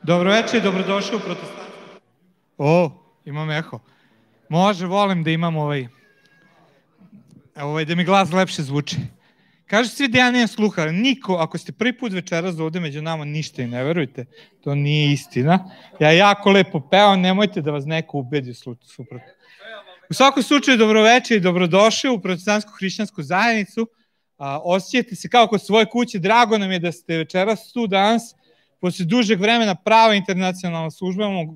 Dobro večer i dobrodošli u Protestantsku. Imam eho. Može, volim da imam da mi glas lepše zvuči. Kažu svi da ja nemam sluha, niko, ako ste prvi put večeras ovde među nama, ništa i ne verujte, to nije istina. Ja jako lepo pevam, nemojte da vas neko ubedi suprotno. U svakom slučaju, dobroveče i dobrodošli u Protestantsku Hrišćansku zajednicu. Osjećajte se kao kod svoje kuće, drago nam je da ste večeras tu danas. Posle dužeg vremena prava internacionalna služba, imamo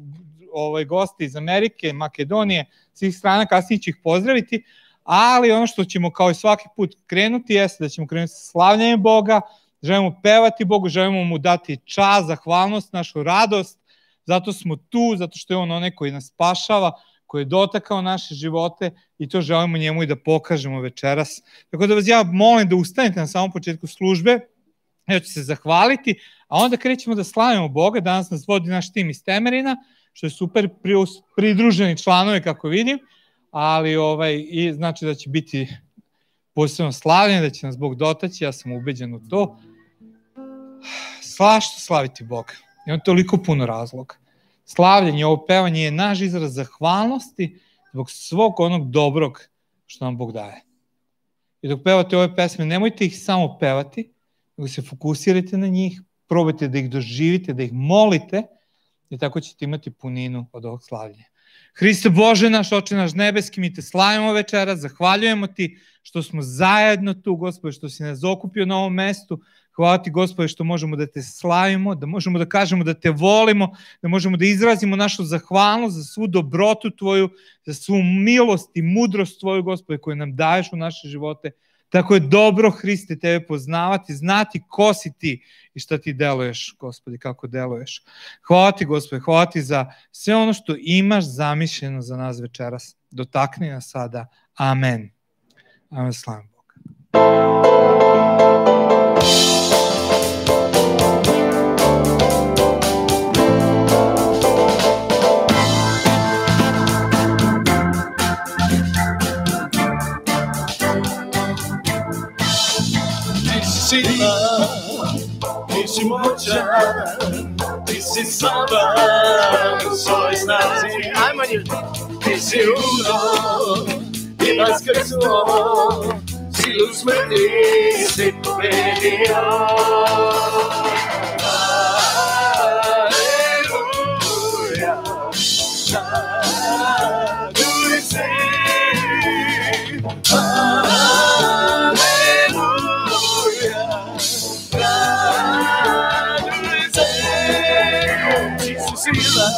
goste iz Amerike, Makedonije, svih strana, kasnije ću ih pozdraviti, ali ono što ćemo kao i svaki put krenuti jeste da ćemo krenuti sa slavljanjem Boga, želimo pevati Bogu, želimo mu dati čast, zahvalnost, našu radost, zato smo tu, zato što je on onaj koji nas spašava, koji je dotakao naše živote i to želimo njemu i da pokažemo večeras. Tako da vas ja molim da ustanete na samom početku službe, ja ću se zahvaliti, a onda krećemo da slavimo Boga. Danas nas vodi naš tim iz Temerina, što je super, pridruženi članovi kako vidim, ali i znači da će biti posebno slavljen, da će nas Bog dotaći, ja sam ubeđen u to. Što slaviti Boga? Imam toliko puno razloga. Slavljenje, ovo pevanje je naš izraz zahvalnosti zbog svog onog dobrog što nam Bog daje. I dok pevate ove pesme, nemojte ih samo pevati, nego se fokusirajte na njih, probajte da ih doživite, da ih molite i tako ćete imati puninu od ovog slavljenja. Hriste Bože naš, Oče naš nebeski, mi te slavimo večeras, zahvaljujemo ti što smo zajedno tu, Gospode, što si nas okupio na ovom mestu. Hvala ti, Gospode, što možemo da te slavimo, da možemo da kažemo da te volimo, da možemo da izrazimo našu zahvalnost za svu dobrotu tvoju, za svu milost i mudrost tvoju, Gospode, koju nam daješ u naše živote. Tako je dobro, Hriste, tebe poznavati, znati ko si ti i šta ti deluješ, Gospodi, kako deluješ. Hvala ti, Gospode, hvala ti za sve ono što imaš zamišljeno za nas večeras. Dotakni nas sada. Amen. Amen, slavim Boga. Sila, ti si moćan, ti si slavan u svojoj snazi. Ajmo ljudi! Ti si umro i vaskrsuo, silu smrti si pobedio. Aleluja, raduj se. Sila,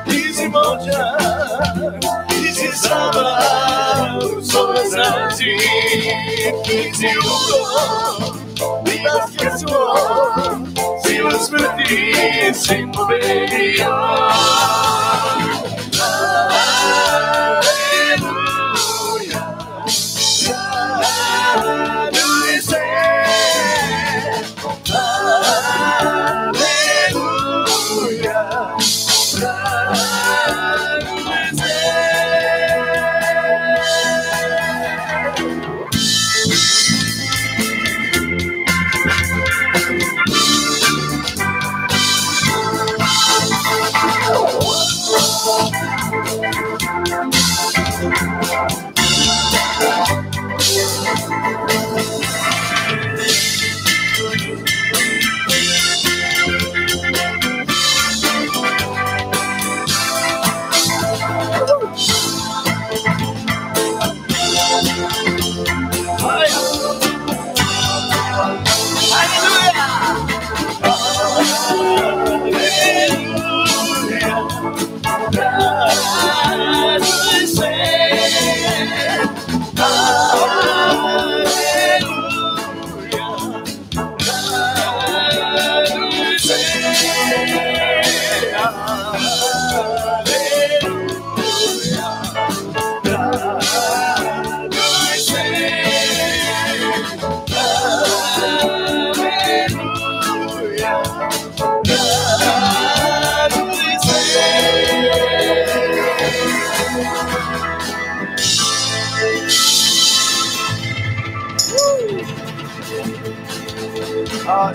ti si moćan, ti si slava u svojoj snazi, ti si umro i vaskrsuo, silu smrti si pobedio. Aleluja, raduj se.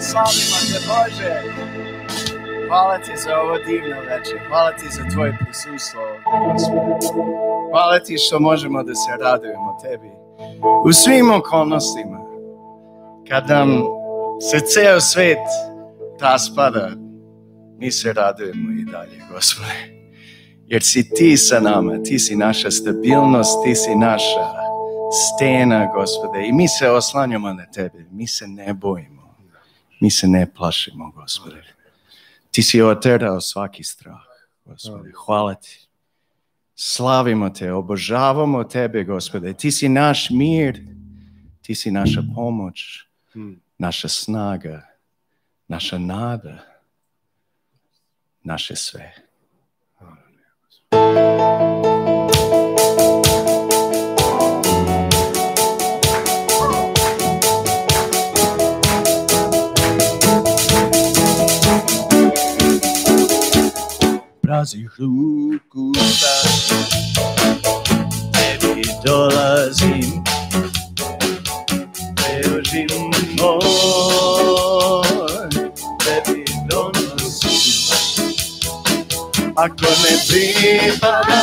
Slavimo te Bože. Hvala ti za ovo divno večer. Hvala ti za tvoje prisustvo ovdje, Gospode. Hvala ti što možemo da se radujemo tebi. U svim okolnostima, kad nam se ceo svet raspada, mi se radujemo i dalje, Gospode. Jer si ti sa nama, ti si naša stabilnost, ti si naša stena, Gospode. I mi se oslanjamo na tebe, mi se ne bojimo, mi se ne plašimo, Gospode. Ti si oterao svaki strah, Gospode. Hvala ti. Slavimo te, obožavamo tebe, Gospode. Ti si naš mir, ti si naša pomoć, naša snaga, naša nada, naše sve. Praznih ruku tebi dolazim, ceo život tebi donosim. Ako ne pripada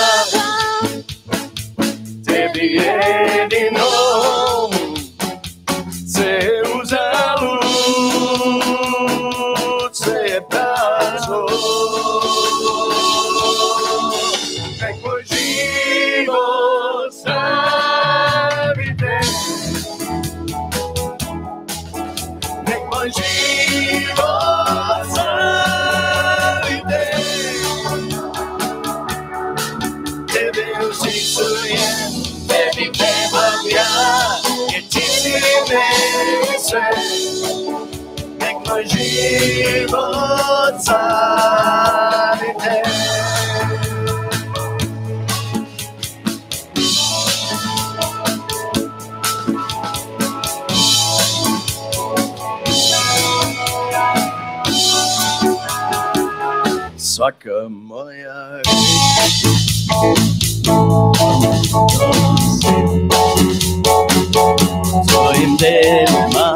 tebi jedinom, sve uzalud, sve je prazno. Nek moj život slavi te, nek moj život slavi te. Tebe usisujem, tebi pevam ja, jer ti si meni sve. Nek moj život slavi te. Svaka moja tvojim delima,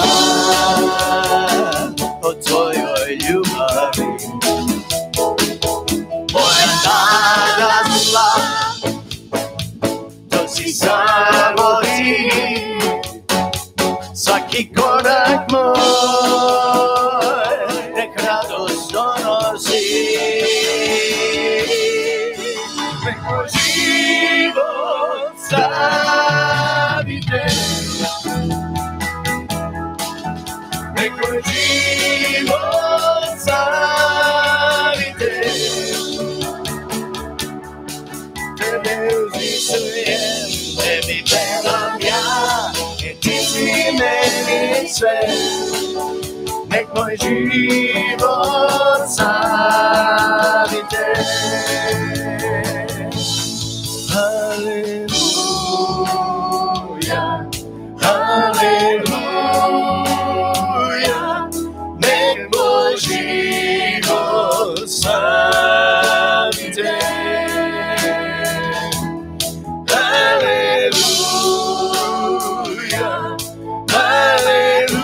o tvojoj ljubavi. Moja nada zla, to si samo ti. Svaki korak moj nek radost donosi. Nek moj život slavi te, nek moj život slavi te. Tebe uzvisujem, tebi pevam ja, jer ti si meni sve. Nek moj život slavi te. Haleluja, haleluja, nek moj život slavi te. Haleluja, haleluja,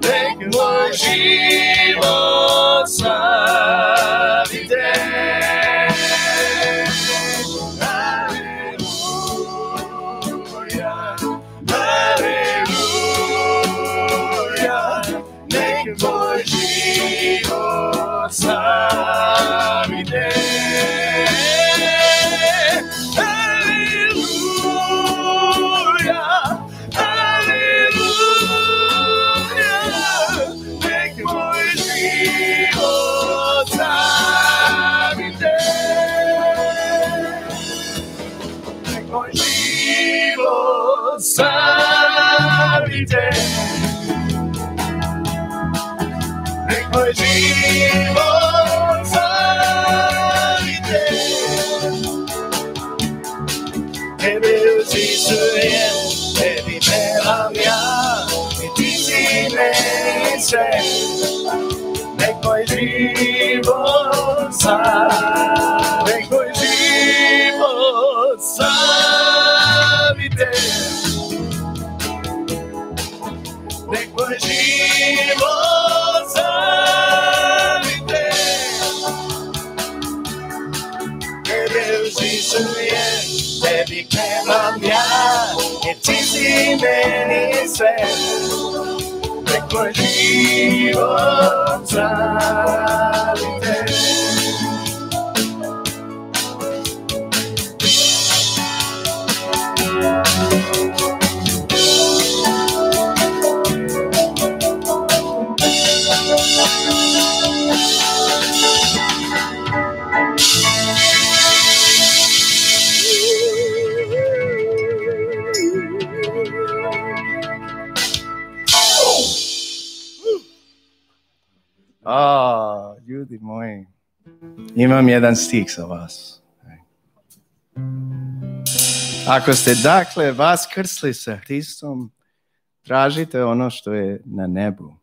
nek moj život slavi te. Savite, nek moj život savite. Tebe uzvisujem, tebi pevam ja, i ti si meni sve. Nek moj život savite, nek moj život savite. Nek moj život savite. Isuje, tebi pevam ja, jer ti si meni sve. Nek moj život slavim te. Ljudi moji, imam jedan stih za vas. Ako ste dakle vas krstili sa Hristom, tražite ono što je na nebu.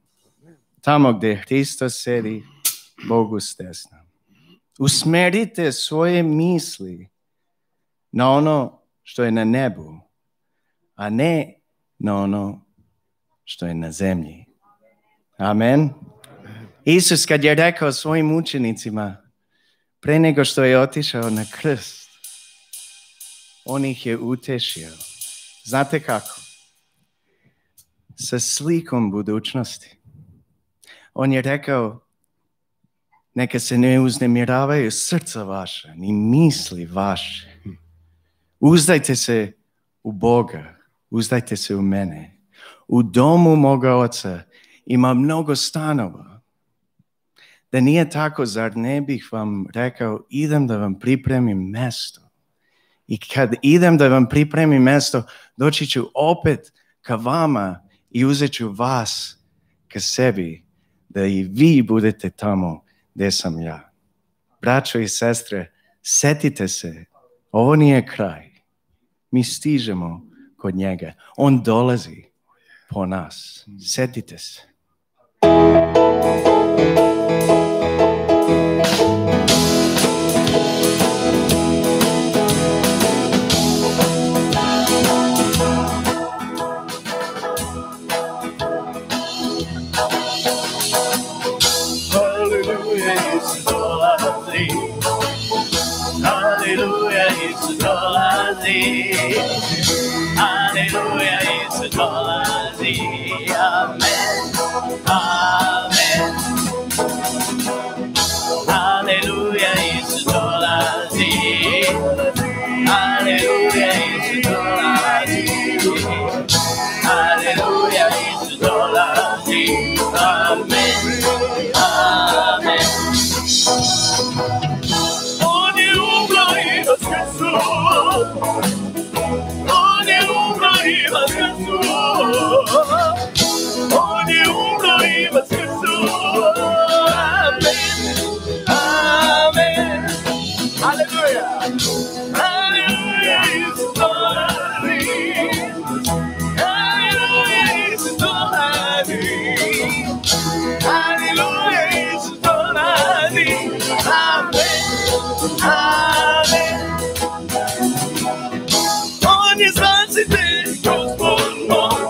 Tamo gdje Hristos sedi, Bogu s desna. Usmerite svoje misli na ono što je na nebu, a ne na ono što je na zemlji. Amen. Isus kad je rekao svojim učenicima, pre nego što je otišao na krst, on ih je utešio. Znate kako? Sa slikom budućnosti. On je rekao, neka se ne uznemiravaju srca vaša, ni misli vaše. Uzdajte se u Boga, uzdajte se u mene. U domu moga oca ima mnogo stanova. Da nije tako, zar ne bih vam rekao, idem da vam pripremim mesto. I kad idem da vam pripremim mesto, doći ću opet ka vama i uzet ću vas ka sebi, da i vi budete tamo gdje sam ja. Braćo i sestre, setite se, ovo nije kraj. Mi stižemo kod njega. On dolazi po nas. Setite se. Aleluja, Isus dolazi. Amen, amen. Aleluja, Isus dolazi. Aleluja, Isus dolazi. Aleluja, Isus dolazi. Amen, amen. On je umro i vaskrsuo. On je umro i vaskrsuo. On je umro i vaskrsuo. Amen, amen. Aleluja. Aleluja, Isus dolazi. Aleluja, Isus dolazi. Aleluja, Isus dolazi. Amen, amen. On je spasitelj, Gospod moj.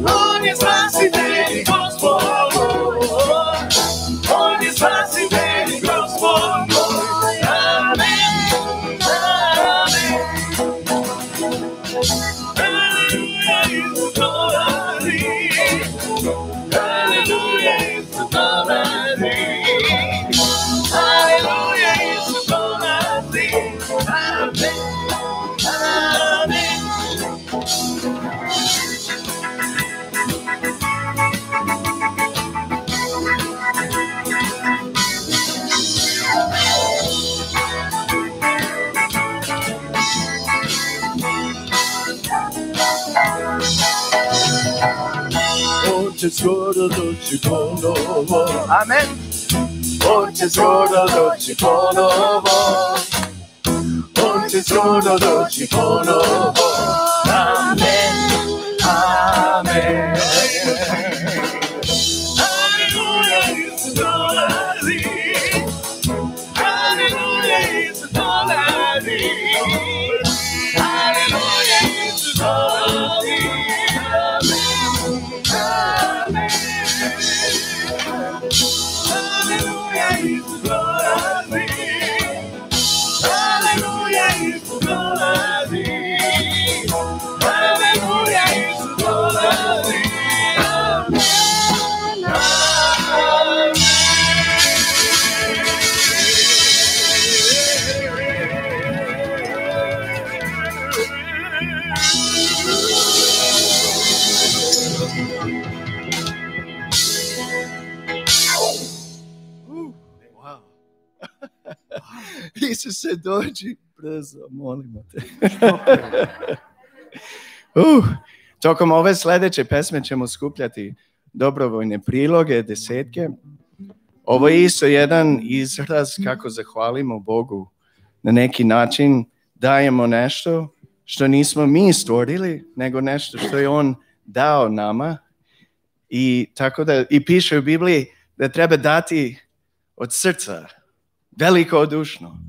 On je spasitelj, Gospod moj. On je spasitelj, Gospod moj. Amen, amen. Aleluja, Isus dolazi. Aleluja, Isus dolazi. Aleluja, Isus dolazi. Amen, amen. Oče skoro doći ponovo. Amen. Oče skoro doći ponovo. Oče skoro doći ponovo. Amen, amen. Aleluja, Isus dolazi. Aleluja, Isus dolazi. Aleluja, Isus dolazi. Amen, amen. Aleluja, Isus dolazi. Aleluja. Isuse, dođi brzo, molimo te. Tokom ove sljedeće pesme ćemo skupljati dobrovoljne priloge, desetke. Ovo je isto jedan izraz kako zahvalimo Bogu. Na neki način dajemo nešto što nismo mi stvorili, nego nešto što je On dao nama. I tako da i piše u Bibliji da treba dati od srca, velikodušno.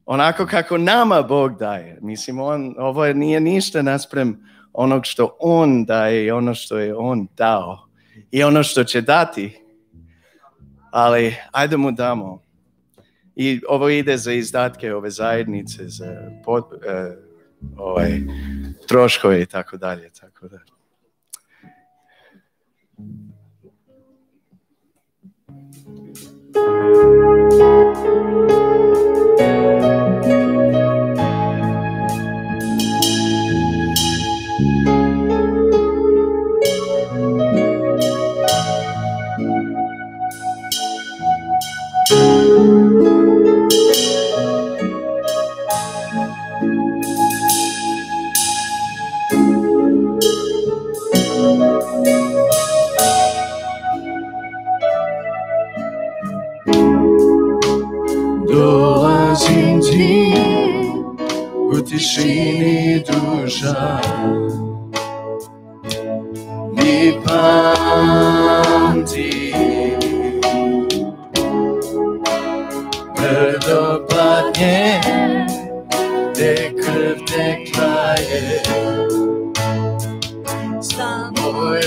Onako kako nama Bog daje. Mislim, ovo nije ništa naspram onog što On daje i ono što je On dao. I ono što će dati. Ali ajde mu damo. I ovo ide za izdatke ove zajednice, za troškove i tako dalje. Tako da. Dolazim ti u tišini duša, mi pamti brdo patnje, te krv tekla je za moj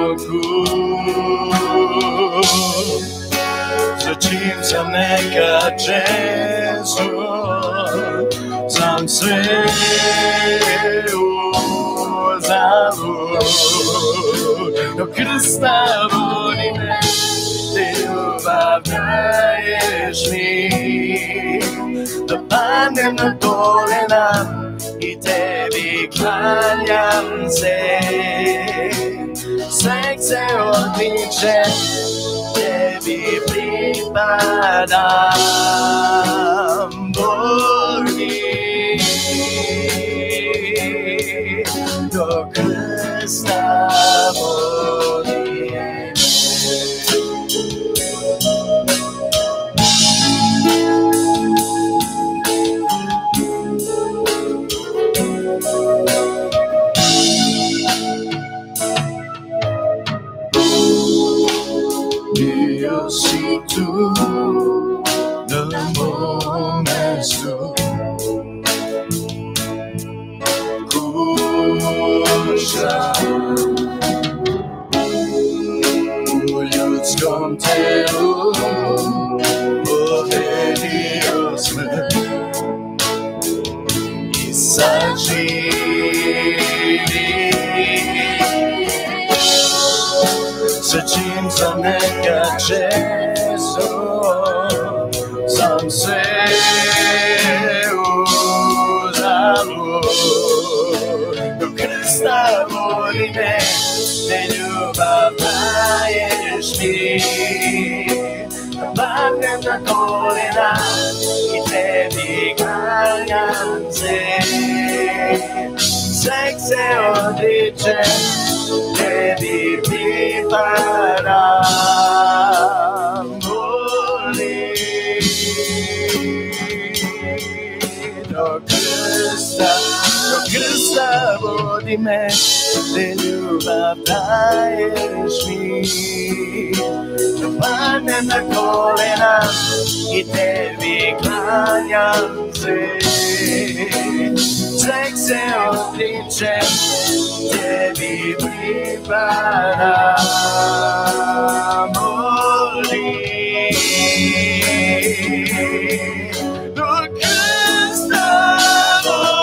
okus. Za čim sam nekad često, sam sve uzalud. Do krsta vodi me, te ljubav daješ mi. Da padnem na kolena i tebi klanjam se. Sveg se odriče, tebi pripadam, Bogi. Do krsta vodi me. Bio si tu na mom mestu, kuća u ljudskom telu, pobedio smrt i sad živi. Sa čim sam nekad često, sam sve uzalud. Do krsta vodi me, te ljubav daješ mi. Padnem na kolena i tebi klanjam se. Sveg se odričem, tebi pripadam, Boli. Do krsta vodi me, te ljubav daješ mi. Padnem na kolena i tebi klanjam se. Sveg se odričem, tebi pripadam, Boli. Do krsta vodi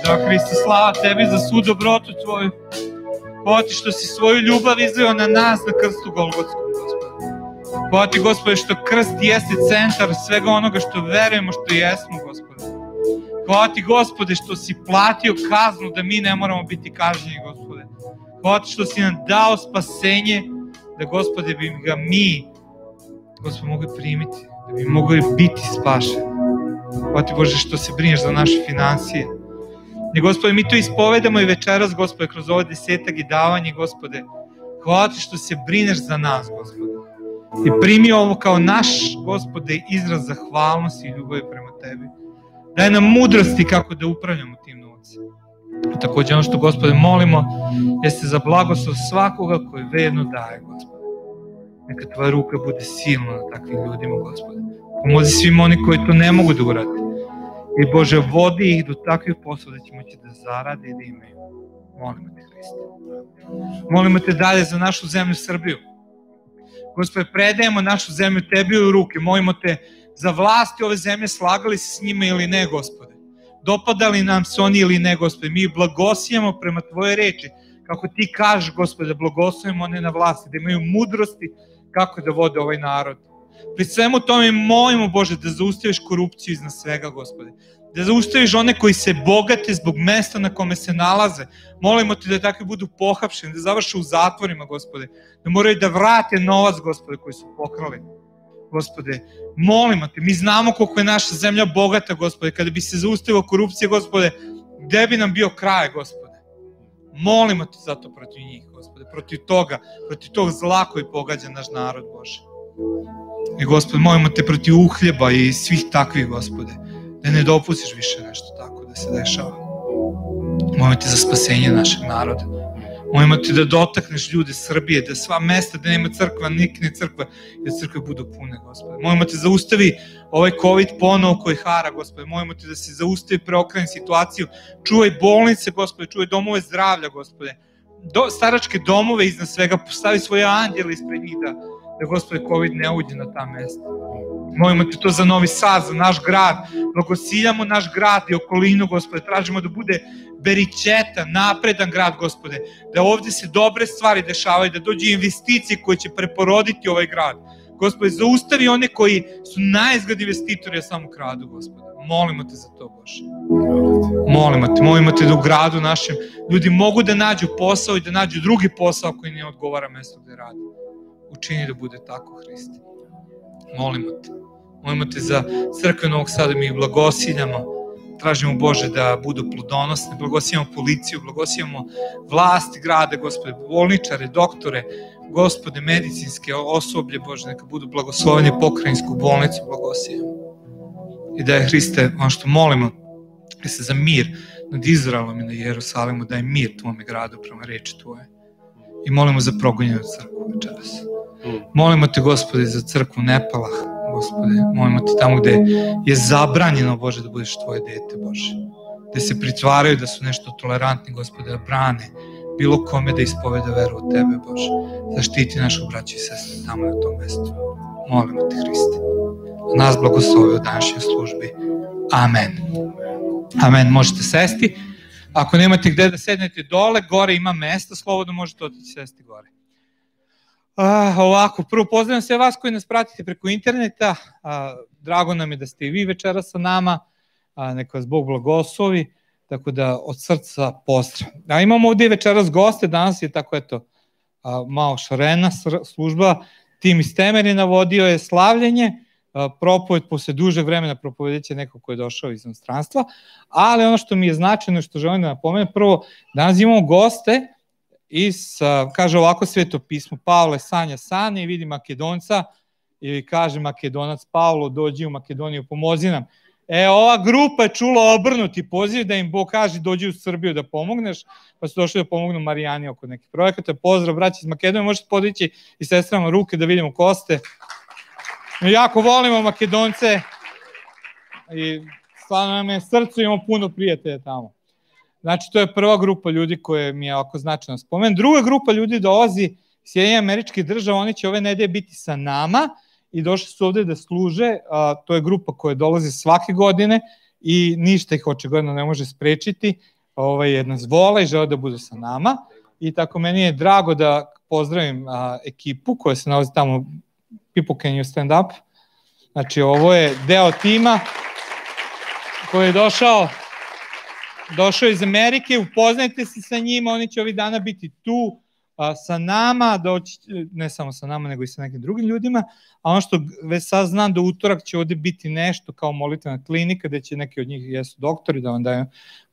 Da, Hristo, slava tebi za svu dobrotu tvoju. Hvala ti što si svoju ljubav izlio na nas na krstu Golgotskom, Gospode. Hvala ti, Gospode, što krst jeste centar svega onoga što verujemo što jesmo, Gospode. Hvala ti, Gospode, što si platio kaznu da mi ne moramo biti kažnjeni, Gospode. Hvala ti što si nam dao spasenje, da, Gospode, bi ga mi, Gospode, mogli primiti, da bi mogli biti spašeni. Hvala ti, Bože, što se brineš za naše financije. I, Gospode, mi to ispovedamo i večeras, Gospode, kroz ovo 10. i davanje, Gospode. Hvala ti što se brineš za nas, Gospode. I primi ovo kao naš, Gospode, izraz zahvalnosti i ljubavi prema tebi. Daj nam mudrosti kako da upravljamo tim novcem. Također ono što, Gospode, molimo jeste za blagoslov svakoga koji verno daje, Gospode. Neka tvoja ruka bude silna na takvim ljudima, Gospode. Pomozi svim oni koji to ne mogu da urade. I, Bože, vodi ih do takvih poslova da će moći da zarade i da imaju. Molimo te, Hriste. Molimo te dalje za našu zemlju Srbiju. Gospode, predajemo našu zemlju tebi u ruke. Molimo te za vlasti ove zemlje, slagali se s njima ili ne, Gospode. Dopadali nam se oni ili ne, Gospode. Mi blagosijemo prema tvoje reči. Kako ti kažeš, Gospode, da blagosujemo one na vlasti, da imaju mudrosti kako da vode ovaj narod. Pri svemu tome molimo, Bože, da zaustaviš korupciju iznad svega, Gospode. Da zaustaviš one koji se bogate zbog mesta na kome se nalaze. Molimo te da takvi budu pohapšeni, da završe u zatvorima, Gospode. Da moraju da vrate novac, Gospode, koji su pokrali. Gospode, molimo te, mi znamo koliko je naša zemlja bogata, Gospode. Kada bi se zaustavila korupcija, Gospode, gde bi nam bio kraj, Gospode? Molimo te zato protiv njih, Gospode, protiv tog zla koji pogađa naš narod, Bože. I, Gospode, molimo te protiv uhljeba i svih takvih, Gospode, da ne dopustiš više nešto tako da se dešava. Molimo te za spasenje našeg naroda. Molimo te da dotakneš ljude Srbije, da sva mesta da nema crkva, nikne crkva, da crkve budu pune, Gospode. Molimo te zaustavi ovaj COVID ponovo koji hara, Gospode. Molimo te da se zaustavi, preokreni situaciju. Čuvaj bolnice, Gospode, čuvaj domove zdravlja, Gospode. Staračke domove iznad svega, postavi svoje anđele ispred njih da, Gospode, COVID ne uđe na ta mesta. Molimo te to za Novi Sad, za naš grad. Blagosiljamo naš grad i okolinu, Gospode. Tražimo da bude beričetan, napredan grad, Gospode. Da ovdje se dobre stvari dešavaju, da dođe investicije koje će preporoditi ovaj grad. Gospode, zaustavi one koji su najizgled investitori, a samo kradu, Gospode. Molimo te za to, Bože. Molimo te da u gradu našem ljudi mogu da nađu posao i da nađu drugi posao koji ne odgovara mjesto gde radi. Učini da bude tako, Hriste. Molimo te za crkve Novog Sada, mi ih blagosiljamo. Tražimo, Bože, da budu plodonosne, blagosijamo policiju, blagosijamo vlasti grada, Gospode, bolničare, doktore, Gospode, medicinske osoblje, Bože, neka budu blagosloveni, pokrajinsku bolnicu blagosijamo. I da je, Hriste, ono što molimo, da se za mir nad Izraelom i na Jerusalimu, da je mir tvome gradu prema reči tvoje. I molimo za progonjenu crkvu večeras. Molimo te, Gospode, za crkvu Nepalah, Gospode, molimo te tamo gde je zabranjeno, Bože, da budeš tvoje dete, Bože. Gde se pritvaraju da su nešto tolerantni, Gospode, da brane bilo kome da ispoveda veru u tebe, Bože. Zaštiti našu braću i sestre tamo na tom mestu. Molimo te, Hriste. Nas blagoslovi u današnjoj službi. Amen. Amen. Možete sesti. Ako nemate gde da sednete dole, gore ima mesta, slobodno možete otići sesti gore. Ovako, prvo pozdravljam sve vas koji nas pratite preko interneta. Drago nam je da ste i vi večeras sa nama. Neka vas Bog blagoslovi. Tako da od srca pozdrav. Imamo ovdje večeras goste, danas je tako malo šarena služba. Tim iz Teme navodio je slavljenje. Propoved posle duže vremena propovedit će neko ko je došao iz inostranstva, ali ono što mi je značajno, što želim da napomenem, prvo, danas imamo goste iz, kaže ovako Sveto pismo, Pavle sanja sanje i vidi Makedonca, ili kaže Makedonac Pavlo, dođi u Makedoniju, pomozi nam. Ova grupa je čula obrnuti poziv da im Bog kaže dođi u Srbiju da pomogneš, pa su došli da pomognu Marijani oko nekih projekata. Pozdrav, braći iz Makedonije, možete podići i sestrama ruke da vidimo ko ste. Jako volimo Makedonce i stvarno nam je srcu, imamo puno prijatelja tamo. Znači, to je prva grupa ljudi koje mi je ovako značajno spomen. Druga grupa ljudi dolazi iz Sjedinjenih Američkih Država, oni će ove nedelje biti sa nama i došli su ovde da služe. To je grupa koja dolazi svake godine i ništa ih očigledno ne može sprečiti. Jedna zvola i žele da budu sa nama. I tako meni je drago da pozdravim ekipu koja se nalazi tamo. People, can you stand up? Znači, ovo je deo tima koji je došao iz Amerike, upoznajte se sa njima, oni će ovih dana biti tu sa nama, ne samo sa nama, nego i sa nekim drugim ljudima, a ono što već sad znam da utorak će ovde biti nešto kao molitvena klinika, gde će neki od njih jesu doktori, da vam daju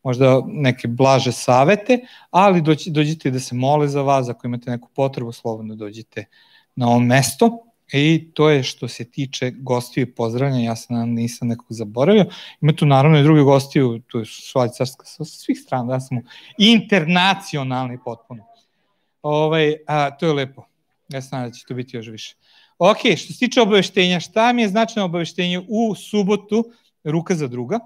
možda neke blaže savete, ali dođite da se mole za vas, ako imate neku potrebu, slobodno dođite na ovo mesto. I to je što se tiče gostiju i pozdravljanja, ja sam nisam nekog zaboravio. Ima tu naravno i drugi gostiju, tu je Švajcarska sa svih strana, da smo internacionalni potpuno. To je lepo, ja sam da će to biti još više. Ok, što se tiče obaveštenja, šta mi je značajno obaveštenje u subotu, ruka za druga,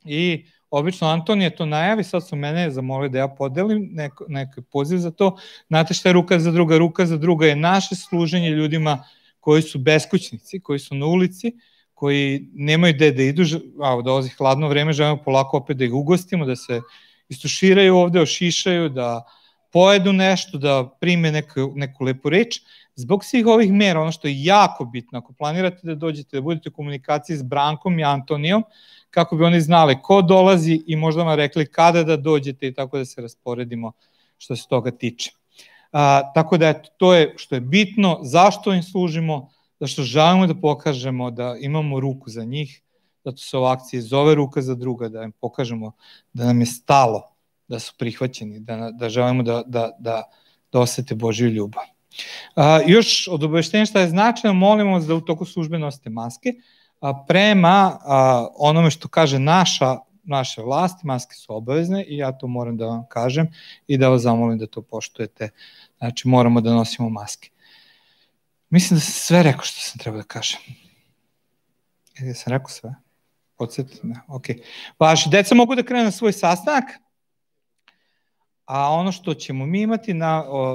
i obično Antonija to najavi, sad su mene zamolili da ja podelim neki poziv za to. Znate šta je ruka za druga? Ruka za druga je naše služenje ljudima koji su beskućnici, koji su na ulici, koji nemaju gde da idu, dolazi hladno vreme, želimo polako opet da ih ugostimo, da se istuširaju ovde, ošišaju, da pojedu nešto, da prime neku lepu reč. Zbog svih ovih mera, ono što je jako bitno, ako planirate da dođete, da budete u komunikaciji s Brankom i Antonijom, kako bi oni znali ko dolazi i možda vam rekli kada da dođete i tako da se rasporedimo što se toga tiče. Tako da to je što je bitno, zašto im služimo, zašto želimo da pokažemo da imamo ruku za njih, zato se ova akcija zove ruka za druga, da im pokažemo da nam je stalo, da su prihvaćeni, da želimo da osete Božju ljubav. Još od obaveštenja šta je značajno, molimo vas da u toku službe nosite maske, prema onome što kaže naše vlasti, maske su obavezne i ja to moram da vam kažem i da vas zamolim da to poštujete, znači moramo da nosimo maske. Mislim da sam sve rekao što sam trebao da kažem. Sam rekao sve? Podsjetite me, ok. Vaši deca mogu da krenu na svoj sastanak, a ono što ćemo mi imati,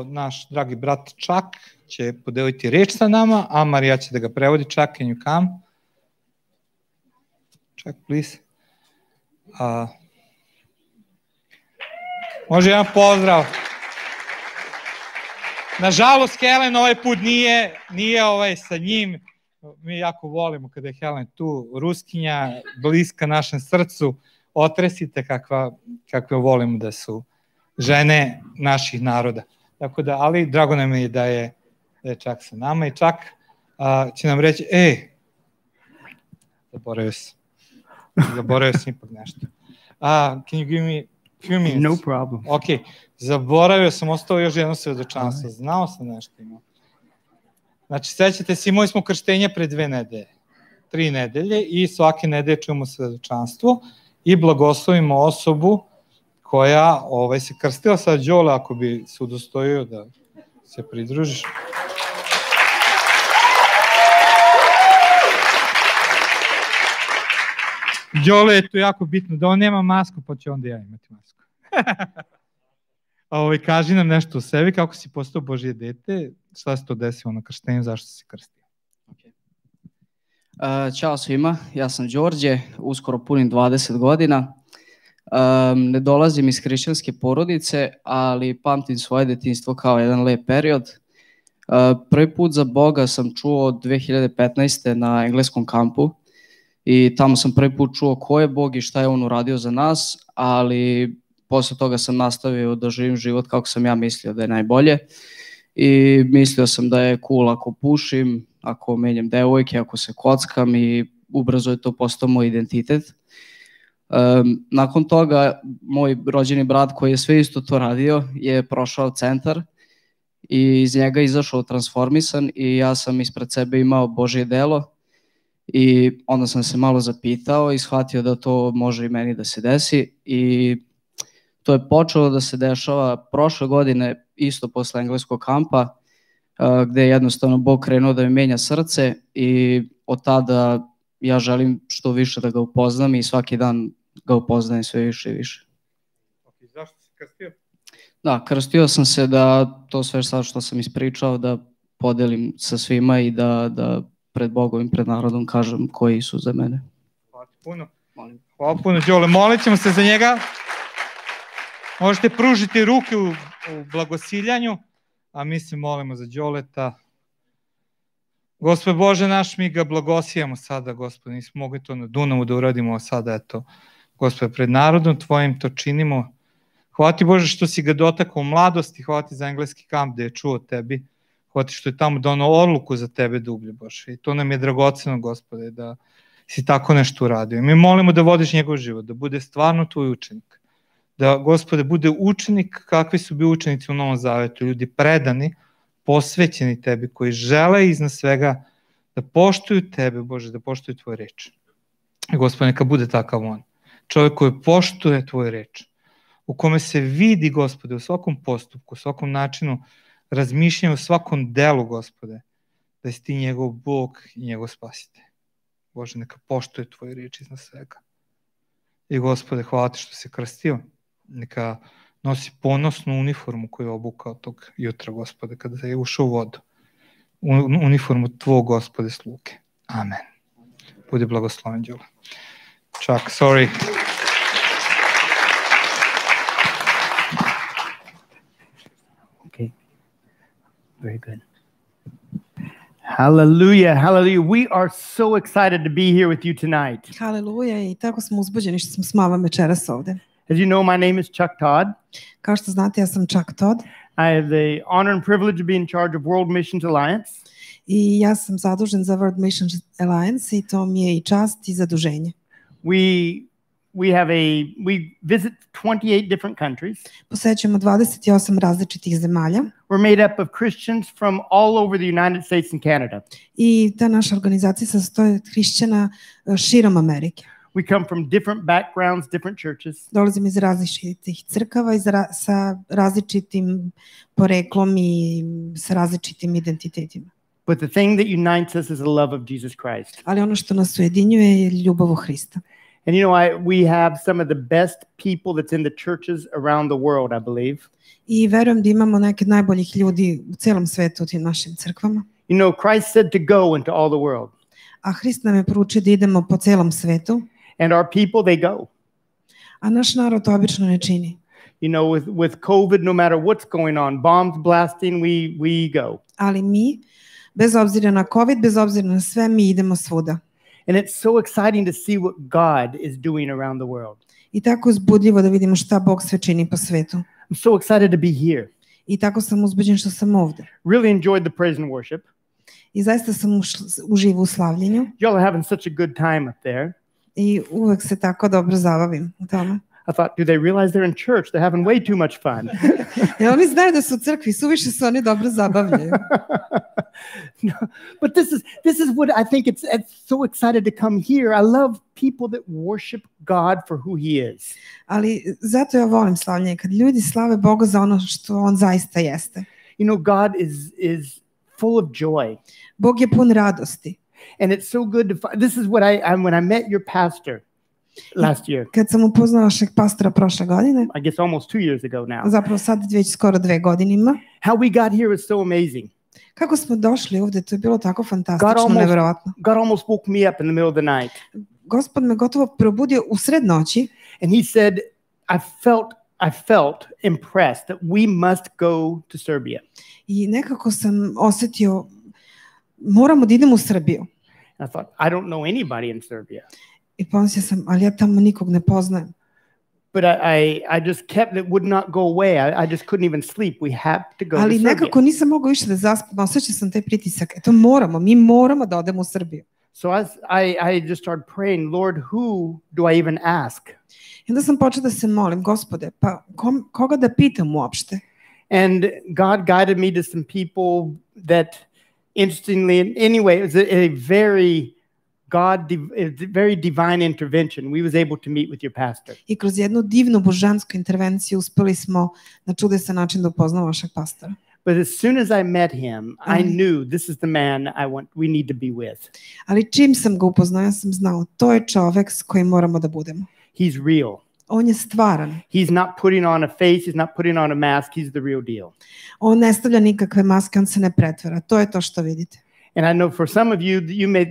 naš dragi brat Čak će podeliti reč sa nama, a Marija će da ga prevodi. Čak, can you come? Čak, please. Može jedan pozdrav. Nažalost, Helen ovaj put nije sa njim. Mi jako volimo kada je Helen tu, Ruskinja, bliska našem srcu. Otresite kakve volimo da su žene naših naroda. Tako da, ali drago nam je da je Čak sa nama i Čak će nam reći, zaboravio sam ipak nešto. Can you give me a few minutes? No problem. Ok, zaboravio sam, ostao još jedno svedočanstvo, znao sam nešto imao. Znači, sećate se, imali smo krštenje pre 2 nedelje, 3 nedelje i svake nedelje čujemo svedočanstvo i blagoslovimo osobu koja se krstila. Sad, Đole, ako bi se udostojio da se pridružiš. Đole je tu jako bitno, da on nema masku, pa će onda ja imati masku. Kaži nam nešto o sebi, kako si postao Božje dete, šta se to desilo na krštenju, zašto si krstio? Ćao svima, ja sam Đorđe, uskoro punim 20 godina. Ne dolazim iz hrišćanske porodice, ali pamtim svoje detinjstvo kao jedan lep period. Prvi put za Boga sam čuo 2015. na engleskom kampu i tamo sam prvi put čuo ko je Bog i šta je on uradio za nas, ali posle toga sam nastavio da živim život kako sam ja mislio da je najbolje i mislio sam da je cool ako pušim, ako menjam devojke, ako se kockam i ubrzo je to postao moj identitet. Nakon toga, moj rođeni brat koji je sve isto to radio je prošao centar i iz njega izašao transformisan i ja sam ispred sebe imao Božje delo i onda sam se malo zapitao i shvatio da to može i meni da se desi i to je počelo da se dešava prošle godine isto posle engleskog kampa gde je jednostavno Bog krenuo da mi menja srce i od tada ja želim što više da ga upoznam i svaki dan ga upoznajem sve više i više. Zašto si krstio? Da, krstio sam se da to sve sad što sam ispričao da podelim sa svima i da pred Bogom i pred narodom kažem koji su za mene. Hvala puno. Hvala puno, Đole. Molit ćemo se za njega. Možete pružiti ruke u blagosiljanju, a mi se molimo za Đoleta. Gospod Bože naš, mi ga blagosijamo sada, Gospod, nismo mogli to na Dunavu da uradimo, a sada eto, Gospod, pred narodom Tvojim to činimo. Hvala Ti Bože što si ga dotakao u mladosti, hvala Ti za engleski kamp da je čuo Tebi, hvala Ti što je tamo donao odluku za Tebe dublje, Bože, i to nam je dragoceno, Gospode, da si tako nešto uradio. Mi molimo da vodiš njegov život, da bude stvarno Tvoj učenik, da, Gospode, bude učenik kakvi su bili učenici u Novom Zavetu, ljudi predani, posvećeni Tebi, koji žele iznad svega da poštuju Tebe, Bože, da poštuju Tvoju reč. I Gospod, neka bude takav on. Čovjek koji poštuje Tvoju reč, u kome se vidi, Gospode, u svakom postupku, u svakom načinu razmišljanja, u svakom delu, Gospode, da si Ti njegov Bog i njegov spasitelj. Bože, neka poštuje Tvoju reč iznad svega. I Gospode, hvala Ti što se krstio, neka nosi ponosnu uniformu koju je obukao tog jutra, Gospode, kada je ušao u vodu. Uniformu Tvog, Gospode, sluge. Amen. Budi blagosloven, Đula. Chuck, sorry. Okay. Very good. Hallelujah, hallelujah. We are so excited to be here with you tonight. Haleluja, i tako smo uzbuđeni što smo s vama večeras ovde. As you know, my name is Chuck Todd. Kao što znate, ja sam Chuck Todd. I have the honor and privilege to be in charge of World Missions Alliance. I ja sam zadužen za World Missions Alliance i to mi je i čast i zaduženje. We visit 28 different countries. Posećujemo 28 različitih zemalja. We're made up of Christians from all over the United States and Canada. I ta naša organizacija sastoji od hrišćana širom Amerike. We come from different backgrounds, different churches. Dolazimo iz različitih crkava i sa različitim poreklom i sa različitim identitetima. But the thing that unites us is the love of Jesus Christ. Ali ono što nas ujedinjuje je ljubav u Hrista. And you know, we have some of the best people that's in the churches around the world, I believe. I verujem da imamo neke najboljih ljudi u celom svetu u tim našim crkvama. You know, Christ said to go into all the world. A Hrist nam je poručio da idemo po celom svetu. And our people, they go. A naš narod to obično ne čini. You know, with COVID, no matter what's going on, bombs blasting, we go. Ali mi, bez obzira na COVID, bez obzira na sve, mi idemo svuda. And it's so exciting to see what God is doing around the world. I tako uzbudljivo da vidimo šta Bog sve čini po svetu. I'm so excited to be here. I tako sam uzbuđen što sam ovde. Really enjoyed the praise and worship. I zaista sam uživo u slavljenju. Y'all are having such a good time up there. I uvek se tako dobro zabavim u tome. I thought, do they realize they're in church? They're having way too much fun. Ja, oni znaju da su u crkvi, suviše se oni dobro zabavljaju. No, but this is what I think it's so excited to come here. I love people that worship God for who He is. Ali zato ja volim slavljenje, kad ljudi slave Boga za ono što On zaista jeste. You know, God is full of joy. Bog je pun radosti. And it's so good to find. This is what when I met your pastor last year. Kad sam upoznao vašeg pastora prošle godine, I guess almost 2 years ago now. zapravo sad već skoro 2 godine ima. How we got here was so amazing. Kako smo došli ovde, to je bilo tako fantastično, neverovatno. God almost woke me up in the middle of the night. Gospod me gotovo probudio usred noći. And He said, I felt impressed that we must go to Serbia. I nekako sam osetio, moramo da idemo u Srbiju. I thought, I don't know anybody in Serbia. I pomislio sam, ali ja tamo nikog ne poznajem. But I just kept, it would not go away. I just couldn't even sleep. We have to go to Ali Serbia. nekako nisam mogao više da zaspam, osjećao sam taj pritisak. Eto, mi moramo da odemo u Srbiju. So I just started praying, Lord, who do I even ask? I onda sam počela da se molim, Gospode, pa koga da pitam uopšte? And God guided me to some people that, interestingly, anyway, it was a very divine intervention. We was able to meet with your pastor. I kroz jednu divnu božansku intervenciju uspeli smo na čudesan način da upoznamo vašeg pastora. But as soon as I met him, I knew this is the man we need to be with. Ali čim sam ga upoznao, ja sam znao, to je čovek s kojim moramo da budemo. He's real. On je stvaran. He's not putting on a face, he's not putting on a mask, he's the real deal. On ne stavlja nikakve maske, on se ne pretvara. To je to što vidite. And I know for some of you,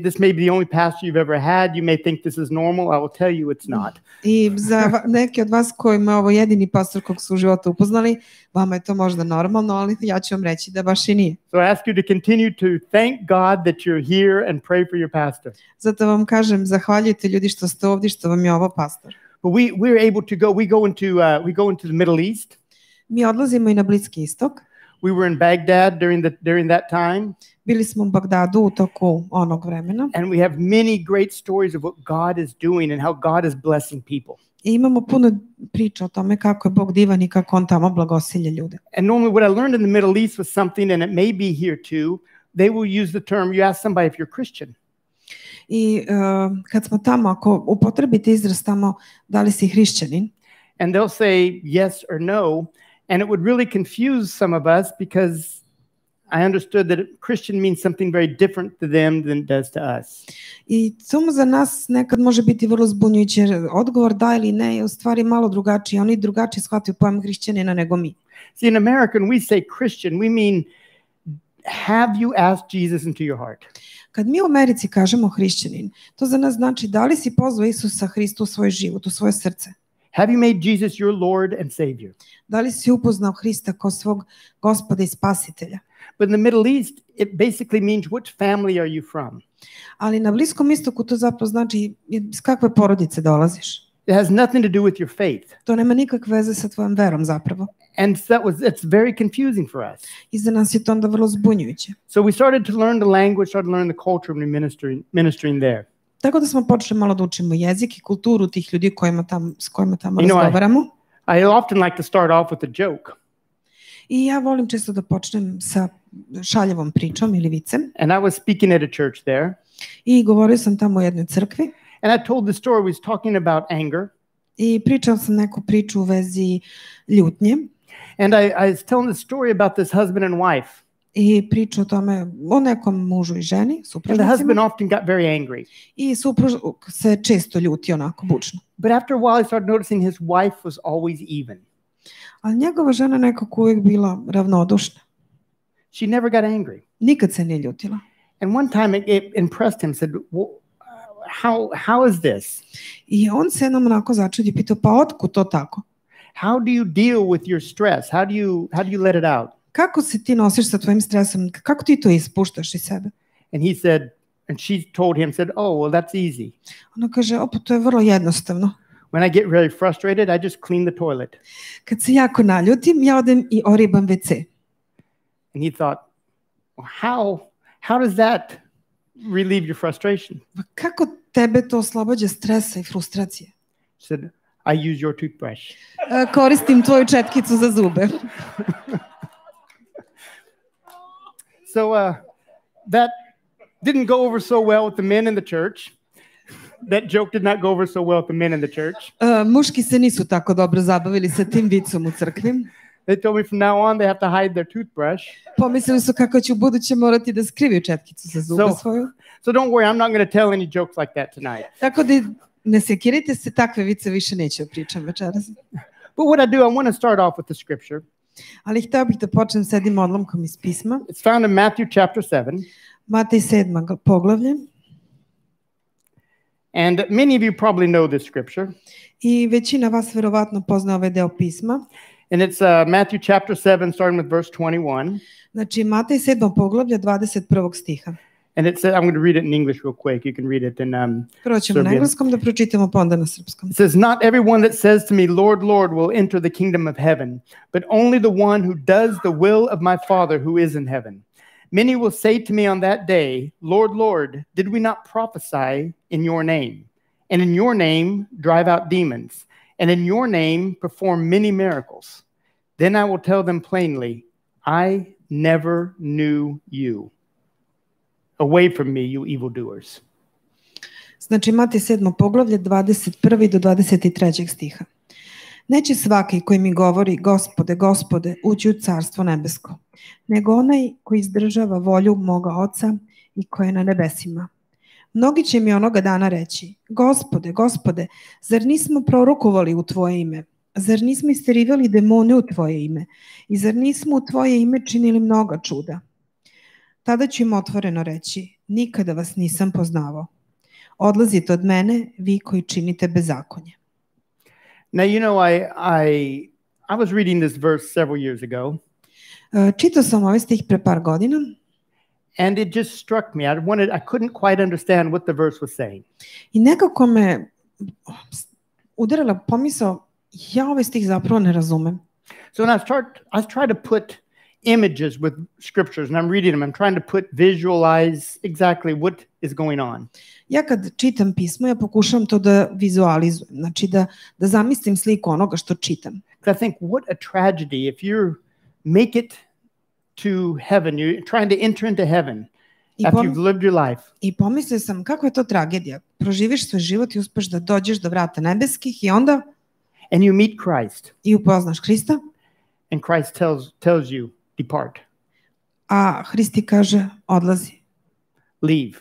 this may be the only pastor you've ever had. You may think this is normal. I will tell you it's not. I za neke od vas kojima je ovo jedini pastor kog su u životu upoznali, vama je to možda normalno, ali ja ću vam reći da baš i nije. So I ask you to continue to thank God that you're here and pray for your pastor. Zato vam kažem, zahvaljujte ljudi što ste ovdje, što vam je ovo pastor. But we're able to go. We go into the Middle East. Mi odlazimo i na Bliski istok. We were in Baghdad during that time. Bili smo u Bagdadu u toku onog vremena. And we have many great stories of what God is doing and how God is blessing people. I imamo puno priča o tome kako je Bog divan i kako on tamo blagosilje ljude. And normally what I learned in the Middle East was something, and it may be here too, they will use the term, you ask somebody if you're Christian. I kad smo tamo, ako upotrebite izraz tamo, da li si hrišćanin? And they'll say yes or no, and it would really confuse some of us because I understood that Christian means something very different to them than it does to us. I samo za nas nekad može biti vrlo zbunjujuće. Odgovor da ili ne je u stvari malo drugačiji. Oni drugačije shvataju pojam hrišćanina nego mi. See, in American we say Christian, we mean have you asked Jesus into your heart? Kad mi u Americi kažemo hrišćanin, to za nas znači da li si pozvao Isusa Hristu u svoj život, u svoje srce. Have you made Jesus your Lord and Savior? Da li si upoznao Hrista kao svog Gospoda i Spasitelja? But in the Middle East, it basically means which family are you from? Ali na Bliskom istoku to zapravo znači iz kakve porodice dolaziš. It has nothing to do with your faith. To nema nikakve veze sa tvojom verom zapravo. And it's very confusing for us. I za nas je to onda vrlo zbunjujuće. So we started to learn the language, started to learn the culture when ministering there. Tako da smo počeli malo da učimo jezik i kulturu tih ljudi s kojima tamo razgovaramo. I often like to start off with a joke. I ja volim često da počnem sa šaljevom pričom ili vicem. And I was speaking at a church there. I govorio sam tamo u jednoj crkvi. And I told the story, we was talking about anger. I pričao sam neku priču u vezi ljutnje. And I was telling the story about this husband and wife. I pričao o tome o nekom mužu i ženi, supružnicima. And the husband often got very angry. I suprug se često ljuti onako bučno. But after a while I started noticing his wife was always even. Ali njegova žena nekako uvijek bila ravnodušna. She never got angry. Nikad se nije ljutila. And one time it impressed him, said, how is this? I on se jednom onako začudi, pitao, pa otkud to tako? How do you deal with your stress? How do you let it out? Kako se ti nosiš sa tvojim stresom? Kako ti to ispuštaš iz sebe? And he said, and she told him, said, oh, well, that's easy. Ona kaže, pa to je vrlo jednostavno. When I get very frustrated, I just clean the toilet. Kad se jako naljutim, ja odem i oribam WC. And he thought, well, how does that relieve your frustration? Kako tebe to oslobađa stresa i frustracije? Said, I use your toothbrush. Koristim tvoju četkicu za zube. So that didn't go over so well with the men in the church. That joke did not go over so well with the men in the church. Muški se nisu tako dobro zabavili sa tim vicom u crkvi. They told me from now on they have to hide their toothbrush. Pomislili su kako će u buduće morati da skrivaju četkicu za zube svoju. So don't worry, I'm not going to tell any jokes like that tonight. Tako da ne sekirajte se, takve vice više neću pričam večeras. But what I do, I want to start off with the scripture. Ali htio bih da počnem s jednim odlomkom iz pisma. It's found in Matthew chapter 7. Matej 7. poglavlje. And many of you probably know this scripture. I većina vas verovatno pozna ovaj deo pisma. And it's Matthew chapter 7 starting with verse 21. Znači Matej 7. poglavlje 21. stiha. And it says, I'm going to read it in English real quick. You can read it in Prvo ćemo na engleskom da pročitamo, pa onda na srpskom. It says, not everyone that says to me, Lord, Lord, will enter the kingdom of heaven, but only the one who does the will of my Father who is in heaven. Many will say to me on that day, Lord, Lord, did we not prophesy in your name? And in your name drive out demons? And in your name perform many miracles? Then I will tell them plainly, I never knew you. Away from me, you evildoers. Znači Matej 7. poglavlje 21. do 23. stiha. Neće svaki koji mi govori Gospode, Gospode, ući u carstvo nebesko, nego onaj koji izdržava volju moga Oca i koji je na nebesima. Mnogi će mi onoga dana reći, Gospode, Gospode, zar nismo prorokovali u tvoje ime? Zar nismo isterivali demone u tvoje ime? I zar nismo u tvoje ime činili mnoga čuda? tada ću im otvoreno reći, nikada vas nisam poznavao. Odlazite od mene, vi koji činite bezakonje. Now, you know, I was reading this verse several years ago, Čitao sam ovaj stih pre par godina and it just struck me. I couldn't quite understand what the verse was saying. i nekako me udarila pomisao, ja ovaj stih zapravo ne razumem. So when I try to put images with scriptures, and I'm reading them, I'm trying to visualize exactly what is going on. Ja kad čitam pismo, ja pokušavam to da vizualizujem, znači da zamislim sliku onoga što čitam. Because I think what a tragedy if you make it to heaven, you're trying to enter into heaven after you've lived your life. I pomislio sam kako je to tragedija. Proživiš svoj život i uspeš da dođeš do vrata nebeskih i onda And you meet Christ. I upoznaš Hrista. And Christ tells you, depart. A Hrist ti kaže, odlazi. Leave.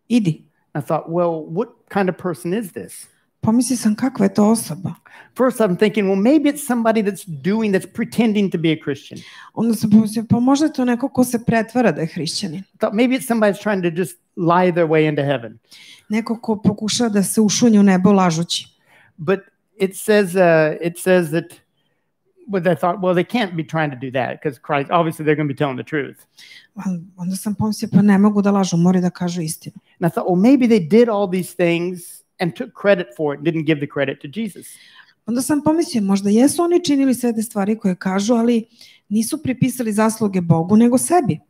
Idi. I thought, well, what kind of person is this? Pomislio sam kakva je to osoba. First I'm thinking, well, maybe it's somebody that's pretending to be a Christian. Onda sam pomislio, pa možda je to neko ko se pretvara da je hrišćanin. Thought maybe it's somebody that's trying to just lie their way into heaven. Neko ko pokuša da se ušunje u nebo lažući. But it says that, but I thought, well, they can't be trying to do that because Christ, obviously they're going to be telling the truth. Onda sam pomislio, pa ne mogu da lažu, moraju da kažu istinu. And I thought, well, maybe they did all these things and took credit for it and didn't give the credit to Jesus. Onda sam pomislio, možda jesu oni činili sve te stvari koje kažu, ali nisu pripisali zasluge Bogu, nego sebi.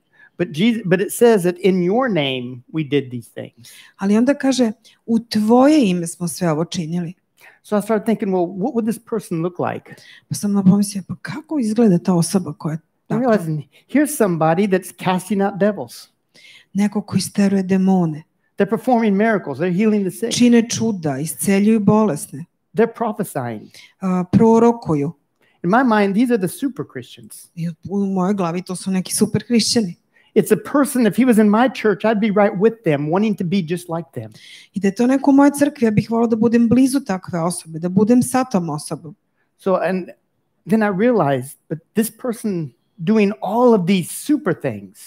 But it says that in your name we did these things. Ali onda kaže, u tvoje ime smo sve ovo činili. So I started thinking, well, what would this person look like? Pa sam pomislio, pa kako izgleda ta osoba koja je I'm realizing, here's somebody that's casting out devils. Neko ko isteruje demone. They're performing miracles. They're healing the sick. Čine čuda, isceljuju bolesne. They're prophesying. Prorokuju. In my mind, these are the super Christians. I u mojoj glavi to su neki super hrišćani. It's a person, if he was in my church, I'd be right with them, wanting to be just like them. I da je to neko u mojoj crkvi, ja bih volao da budem blizu takve osobe, da budem sa tom osobom. So, and then I realized, but this person doing all of these super things.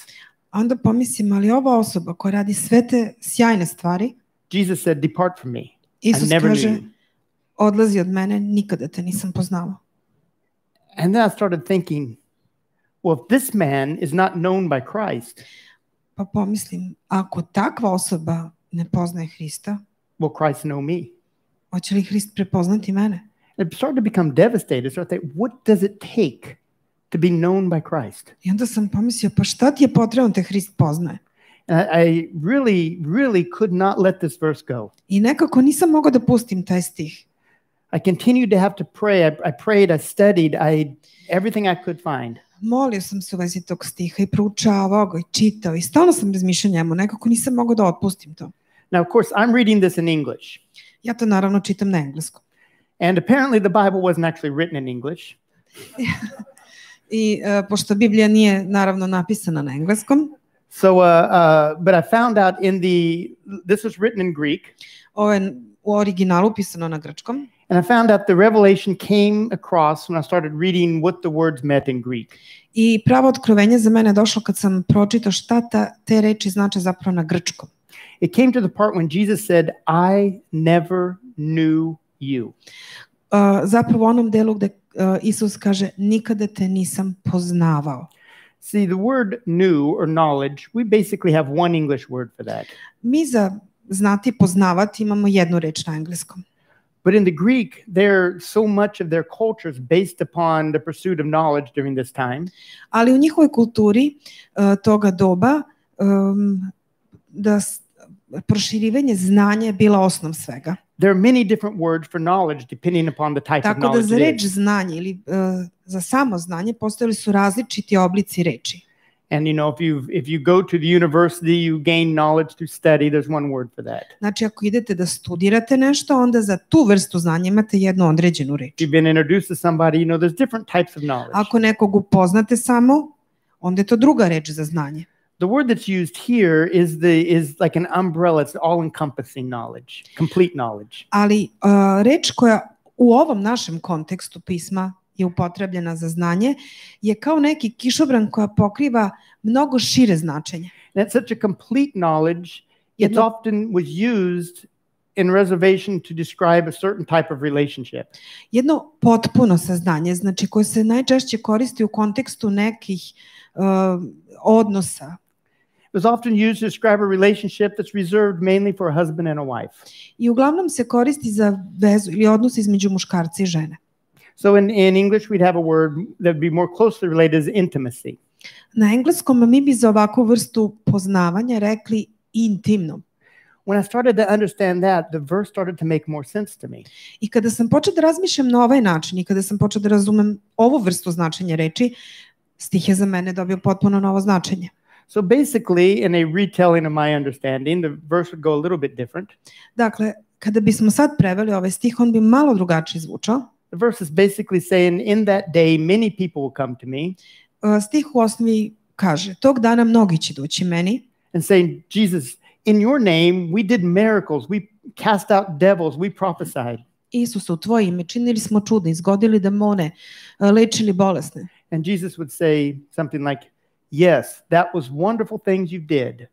Onda pomislim, ali ova osoba koja radi sve te sjajne stvari, Jesus said, depart from me. Isus I never kaže, knew you. odlazi od mene, nikada te nisam poznavao. And then I started thinking, well, if this man is not known by Christ, pa pomislim, ako takva osoba ne poznaje Hrista, will Christ know me? hoće li Hrist prepoznati mene? It started to become devastated. I started thinking, what does it take to be known by Christ? I onda sam pomislio, pa šta ti je potrebno te Hrist poznaje? And I really could not let this verse go. I nekako nisam mogao da pustim taj stih. I continued to have to pray. I prayed, I studied, everything I could find. Molio sam se u vezi tog stiha i proučavao ga i čitao i stalno sam razmišljao njemu, nekako nisam mogao da otpustim to. Now, of course, I'm reading this in English. Ja to naravno čitam na engleskom. And apparently the Bible wasn't actually written in English. I pošto Biblija nije naravno napisana na engleskom. So, but I found out this was written in Greek. Ovo je u originalu pisano na grčkom. And I found out the revelation came across when I started reading what the words meant in Greek. I pravo otkrovenje za mene je došlo kad sam pročitao šta te reči znače zapravo na grčkom. It came to the part when Jesus said, I never knew you. Zapravo u onom delu gde Isus kaže, nikada te nisam poznavao. See, the word knew or knowledge, we basically have one English word for that. Mi za znati, poznavati imamo jednu reč na engleskom. But in the Greek, so much of their culture is based upon the pursuit of knowledge during this time. Ali u njihovoj kulturi toga doba da proširivanje znanja je bila osnov svega. There are many different words for knowledge depending upon the type of knowledge. Tako da za reč znanje ili za samo znanje postojali su različiti oblici reči. And you know, if you go to the university, you gain knowledge through study, there's one word for that. Znači ako idete da studirate nešto, onda za tu vrstu znanja imate jednu određenu reč. If you've been introduced to somebody, you know, there's different types of knowledge. Ako nekog upoznate samo, onda je to druga reč za znanje. The word that's used here is like an umbrella. It's all-encompassing knowledge, complete knowledge. Ali reč koja u ovom našem kontekstu pisma je upotrebljena za znanje je kao neki kišobran koja pokriva mnogo šire značenje. And it's such a complete knowledge, it's often was used in reservation to describe a certain type of relationship. Jedno potpuno saznanje, znači koje se najčešće koristi u kontekstu nekih odnosa. It was often used to describe a relationship that's reserved mainly for a husband and a wife. I uglavnom se koristi za vezu ili odnos između muškarca i žene. So in English we'd have a word that would be more closely related as intimacy. Na engleskom mi bi za ovakvu vrstu poznavanja rekli intimno. When I started to understand that, the verse started to make more sense to me. I kada sam počela da razmišljam na ovaj način i kada sam počela da razumem ovu vrstu značenja reči, stih je za mene dobio potpuno novo značenje. So basically, in a retelling of my understanding, the verse would go a little bit different. Dakle, kada bismo sad preveli ovaj stih, on bi malo drugačije zvučao. The verse is basically saying, in that day, many people will come to me. Stih u osnovi kaže, tog dana mnogi će doći meni. And saying, Jesus, in your name, we did miracles, we cast out devils, we prophesied. Isus, u tvoje ime činili smo čuda, izgodili demone, lečili bolesne. And Jesus would say something like, yes, that was wonderful things you did.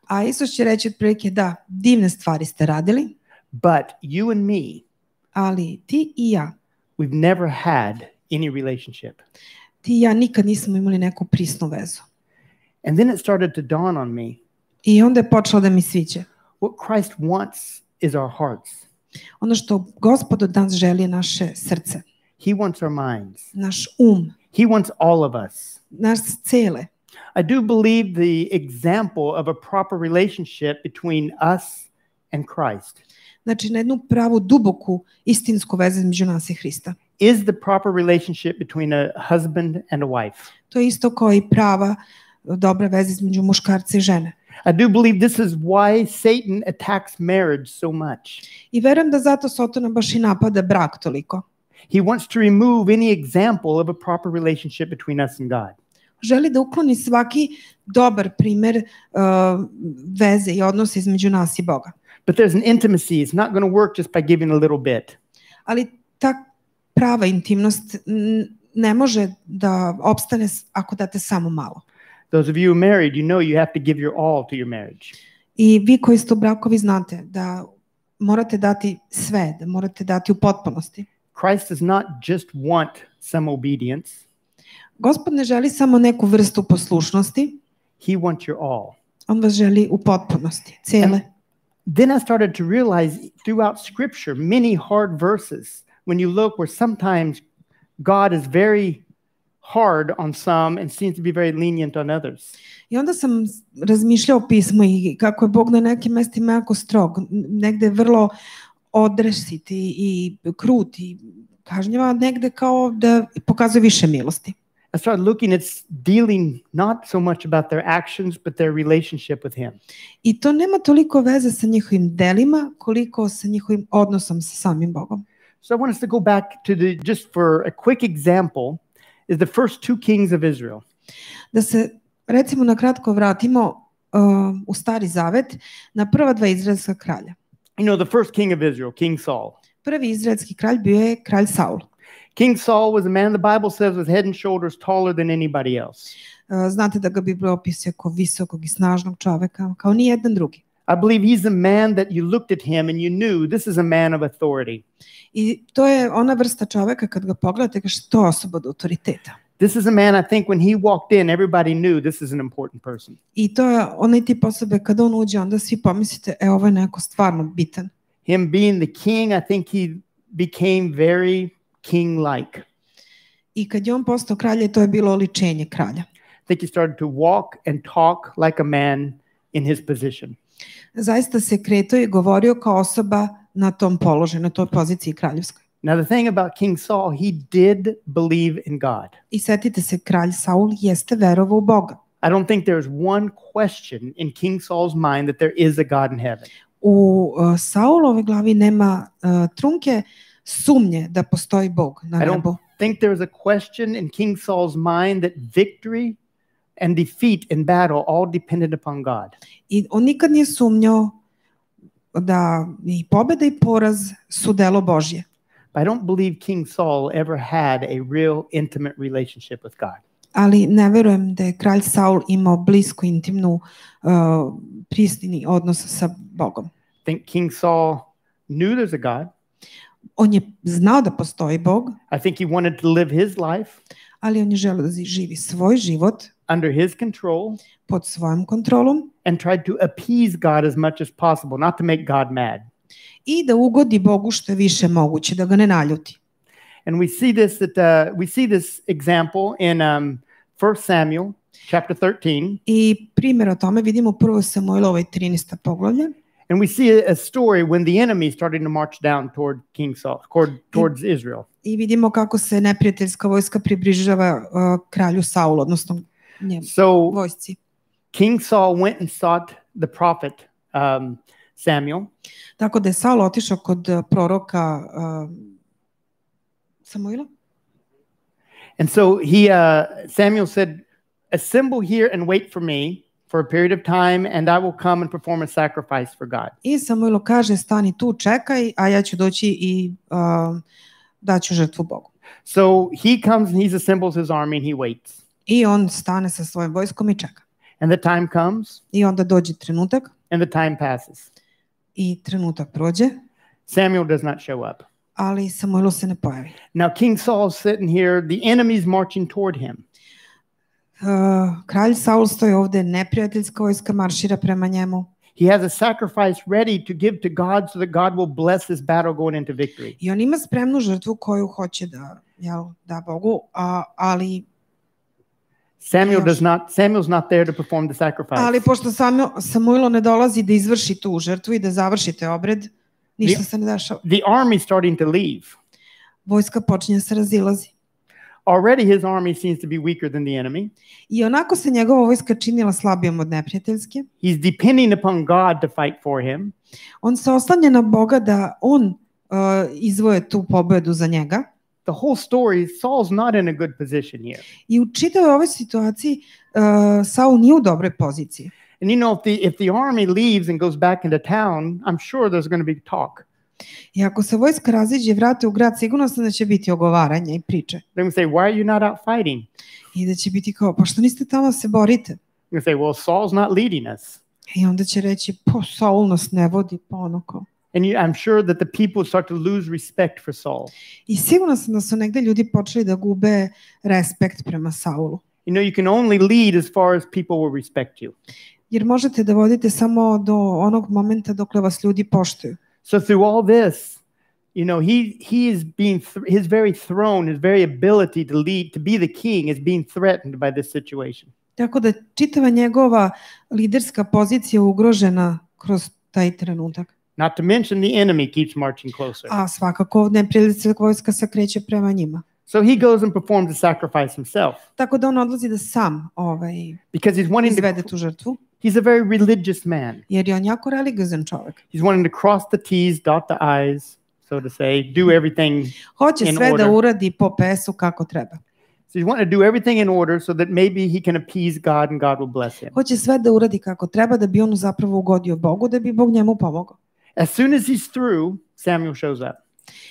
A Isus će reći otprilike, da, divne stvari ste radili. But you and me, ali ti i ja, we've never had any relationship. Ti i ja nikad nismo imali neku prisnu vezu. And then it started to dawn on me. I onda je počelo da mi sviđa. What Christ wants is our hearts. Ono što Gospod od nas želi je naše srce. He wants our minds. Naš He wants all of us. Nas cele. I do believe the example of a proper relationship between us and Christ. Znači, na jednu pravu, duboku, istinsku vezu između nas i Hrista. Is the proper relationship between a husband and a wife. To je isto kao i prava, dobra veza između muškarca i žene. I do believe this is why Satan attacks marriage so much. I verujem da zato Sotona baš i napada brak toliko. He wants to remove any example of a proper relationship between us and God. Želi da ukloni svaki dobar primer veze i odnosa između nas i Boga. But there's an intimacy. It's not going to work just by giving a little bit. Ali ta prava intimnost ne može da opstane ako date samo malo. Those of you who are married, you know you have to give your all to your marriage. I vi koji ste u brakovi znate da morate dati sve, da morate dati u potpunosti. Christ does not just want some obedience. Gospod ne želi samo neku vrstu poslušnosti. He wants your all. On vas želi u potpunosti, cele. Then I started to realize throughout Scripture, many hard verses, when you look where sometimes God is very hard on some and seems to be very lenient on others. I onda sam razmišljao o pismu i kako je Bog na nekim mestima jako strog, negde vrlo odresit i krut i kažnjava, negde kao da pokazuje više milosti. I started looking, it's dealing not so much about their actions, but their relationship with Him. I to nema toliko veze sa njihovim delima, koliko sa njihovim odnosom sa samim Bogom. So I want us to go back to just for a quick example, is the first two kings of Israel. Da se recimo na kratko vratimo u Stari Zavet na prva dva izraelska kralja. You know, the first king of Israel, King Saul. Prvi izraelski kralj bio je kralj Saul. King Saul was a man the Bible says was head and shoulders taller than anybody else. Znate da ga Biblija opisuje kao visokog i snažnog čoveka, kao ni jedan drugi. I believe he's a man that you looked at him and you knew this is a man of authority. I to je ona vrsta čoveka kad ga pogledate kažete to je osoba od autoriteta. This is a man, I think when he walked in, everybody knew this is an important person. I to je onaj tip osobe kad on uđe, onda svi pomislite, ovo je neko stvarno bitan. Him being the king, I think he became very king-like. I kad je on postao kralj, to je bilo oličenje kralja. I think he started to walk and talk like a man in his position. Zaista se kretao i govorio kao osoba na tom položaju, na toj poziciji kraljevskoj. Now the thing about King Saul, he did believe in God. I setite se, kralj Saul jeste verovao u Boga. I don't think there's one question in King Saul's mind that there is a God in heaven. U Saulove glavi nema trunke sumnje da postoji Bog na nebu. I don't think there's a question in King Saul's mind that victory and defeat in battle all depended upon God. I on nikad nije sumnjao da i pobeda i poraz su delo Božje. But I don't believe King Saul ever had a real intimate relationship with God. ali ne verujem da je kralj Saul imao blisko, intimnu, pristini odnos sa Bogom. I think King Saul knew there's a God. On je znao da postoji Bog, I think he wanted to live his life ali on je želeo da živi svoj život under his control pod svojom kontrolom and tried to appease God as much as possible, not to make God mad. i da ugodi Bogu što je više moguće, da ga ne naljuti. And we see this example in 1 Samuel chapter 13. I primjer o tome vidimo u 1. Samuilovoj 13. poglavlje. And we see a story when the enemy started to march down toward King Saul, towards Israel. I vidimo kako se neprijateljska vojska približava kralju Saulu, odnosno njemu, vojsci. King Saul went and sought the prophet Samuel. Tako da je Saul otišao kod proroka Samuila. And so Samuel said, "Assemble here and wait for me for a period of time, and I will come and perform a sacrifice for God." I Samuilo kaže, stani tu, čekaj, a ja ću doći i daću žrtvu Bogu. So he comes and he assembles his army and he waits. I on stane sa svojim vojskom i čeka. And the time comes. I onda dođe trenutak. And the time passes. I trenutak prođe. Samuel does not show up. Ali Samuilo se ne pojavi. Now King Saul is sitting here, the enemy's marching toward him. Kralj Saul stoji ovde, neprijateljska vojska maršira prema njemu. He has a sacrifice ready to give to God so that God will bless this battle going into victory. I on ima spremnu žrtvu koju hoće da Bogu, ali Samuel's not there to perform the sacrifice. Ali pošto Samuilo ne dolazi da izvrši tu žrtvu i da završi taj obred, ništa se ne dešava. The army starting to leave. Vojska počinje se razilazi. Already his army seems to be weaker than the enemy. I onako se njegova vojska činila slabijom od neprijateljske. He's depending upon God to fight for him. On se oslanja na Boga da on izvoje tu pobedu za njega. The whole story, Saul's not in a good position here. I u čitavoj ovoj situaciji Saul nije u dobroj poziciji. And you know, if the army leaves and goes back into town, I'm sure there's going to be talk. I ako se vojska raziđe i vrate u grad, sigurno sam da će biti ogovaranja i priče. They're going to say, why are you not out fighting? I da će biti kao, pa što niste tamo se borite? They're going to say, well, Saul's not leading us. I onda će reći, pa Saul nas ne vodi, pa ono kao. And I'm sure that the people start to lose respect for Saul. I sigurno sam da su negde ljudi počeli da gube respekt prema Saulu. You know, you can only lead as far as people will respect you. Jer možete da vodite samo do onog momenta dokle vas ljudi poštuju. So through all this, you know, he is being his very throne, his very ability to lead, to be the king, is being threatened by this situation. Tako da čitava njegova liderska pozicija ugrožena kroz taj trenutak. Not to mention the enemy keeps marching closer. A svakako neprijateljska vojska se kreće prema njima. So he goes and performs the sacrifice himself. Tako da on odlazi da sam because he's wanting izvede tu žrtvu. He's a very religious man. Jer je on jako religiozan čovjek. He's wanting to cross the T's, dot the I's, so to say, do everything hoće in sve order. Da uradi po pesu kako treba. So he's wanting to do everything in order so that maybe he can appease God and God will bless him. Hoće sve da uradi kako treba da bi on zapravo ugodio Bogu, da bi Bog njemu pomogao. As soon as he's through, Samuel shows up.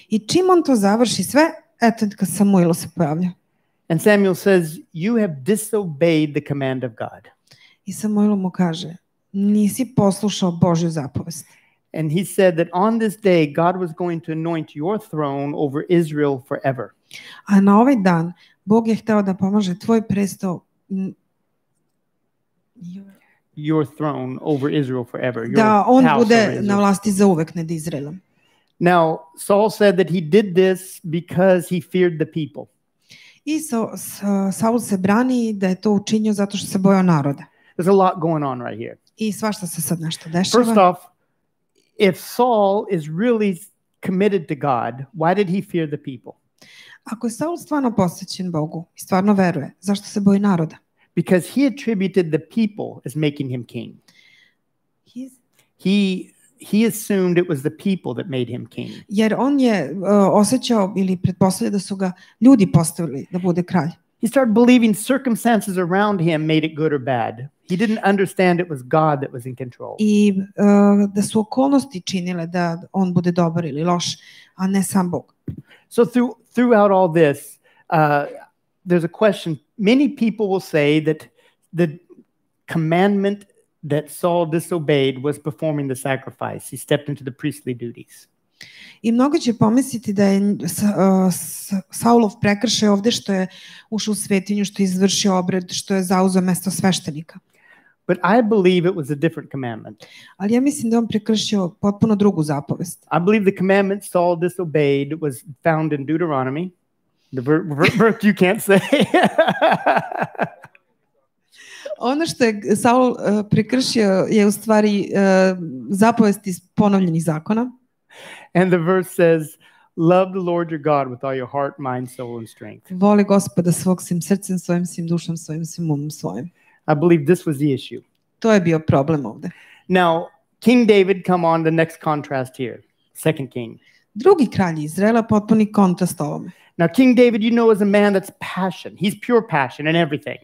I čim on to završi sve, eto kad Samuilo se pojavlja. And Samuel says, you have disobeyed the command of God. I Samuilo mu kaže, nisi poslušao Božju zapovest. And he said that on this day God was going to anoint your throne over Israel forever. A na ovaj dan Bog je hteo da pomaže tvoj presto your throne over Israel forever. Da on bude na vlasti za uvek nad Izraelom. Now, Saul said that he did this because he feared the people. I Saul se brani da je to učinio zato što se bojao naroda. There's a lot going on right here. I svašta se sad nešto dešava. First off, if Saul is really committed to God, why did he fear the people? Ako je Saul stvarno posvećen Bogu i stvarno veruje, zašto se boji naroda? Because he attributed the people as making him king. He assumed it was the people that made him king. Jer on je osjećao ili pretpostavljao da su ga ljudi postavili da bude kralj. He started believing circumstances around him made it good or bad. He didn't understand it was God that was in control. I da su okolnosti činile da on bude dobar ili loš, a ne sam Bog. So throughout all this, there's a question many people will say that the commandment that Saul disobeyed was performing the sacrifice. He stepped into the priestly duties. I mnogo će pomisliti da je Saulov prekršaj ovde što je ušao u svetinju, što je izvršio obred, što je zauzeo mesto sveštenika. But I believe it was a different commandment. Ali ja mislim da on prekršio potpuno drugu zapovest. I believe the commandment Saul disobeyed was found in Deuteronomy. The verse you can't say. Ono što je Saul prekršio je u stvari zapovest iz ponovljenih zakona. And the verse says, love the Lord your God with all your heart, mind, soul, and strength. Voli Gospoda svog svim srcem, svojim svim dušom, svojim svim umom svojim. I believe this was the issue. To je bio problem ovde. Now, King David come on the next contrast here. Second king. Drugi kralj Izraela potpuni kontrast ovome. Now, King David, you know, is a man that's passion. He's pure passion in everything.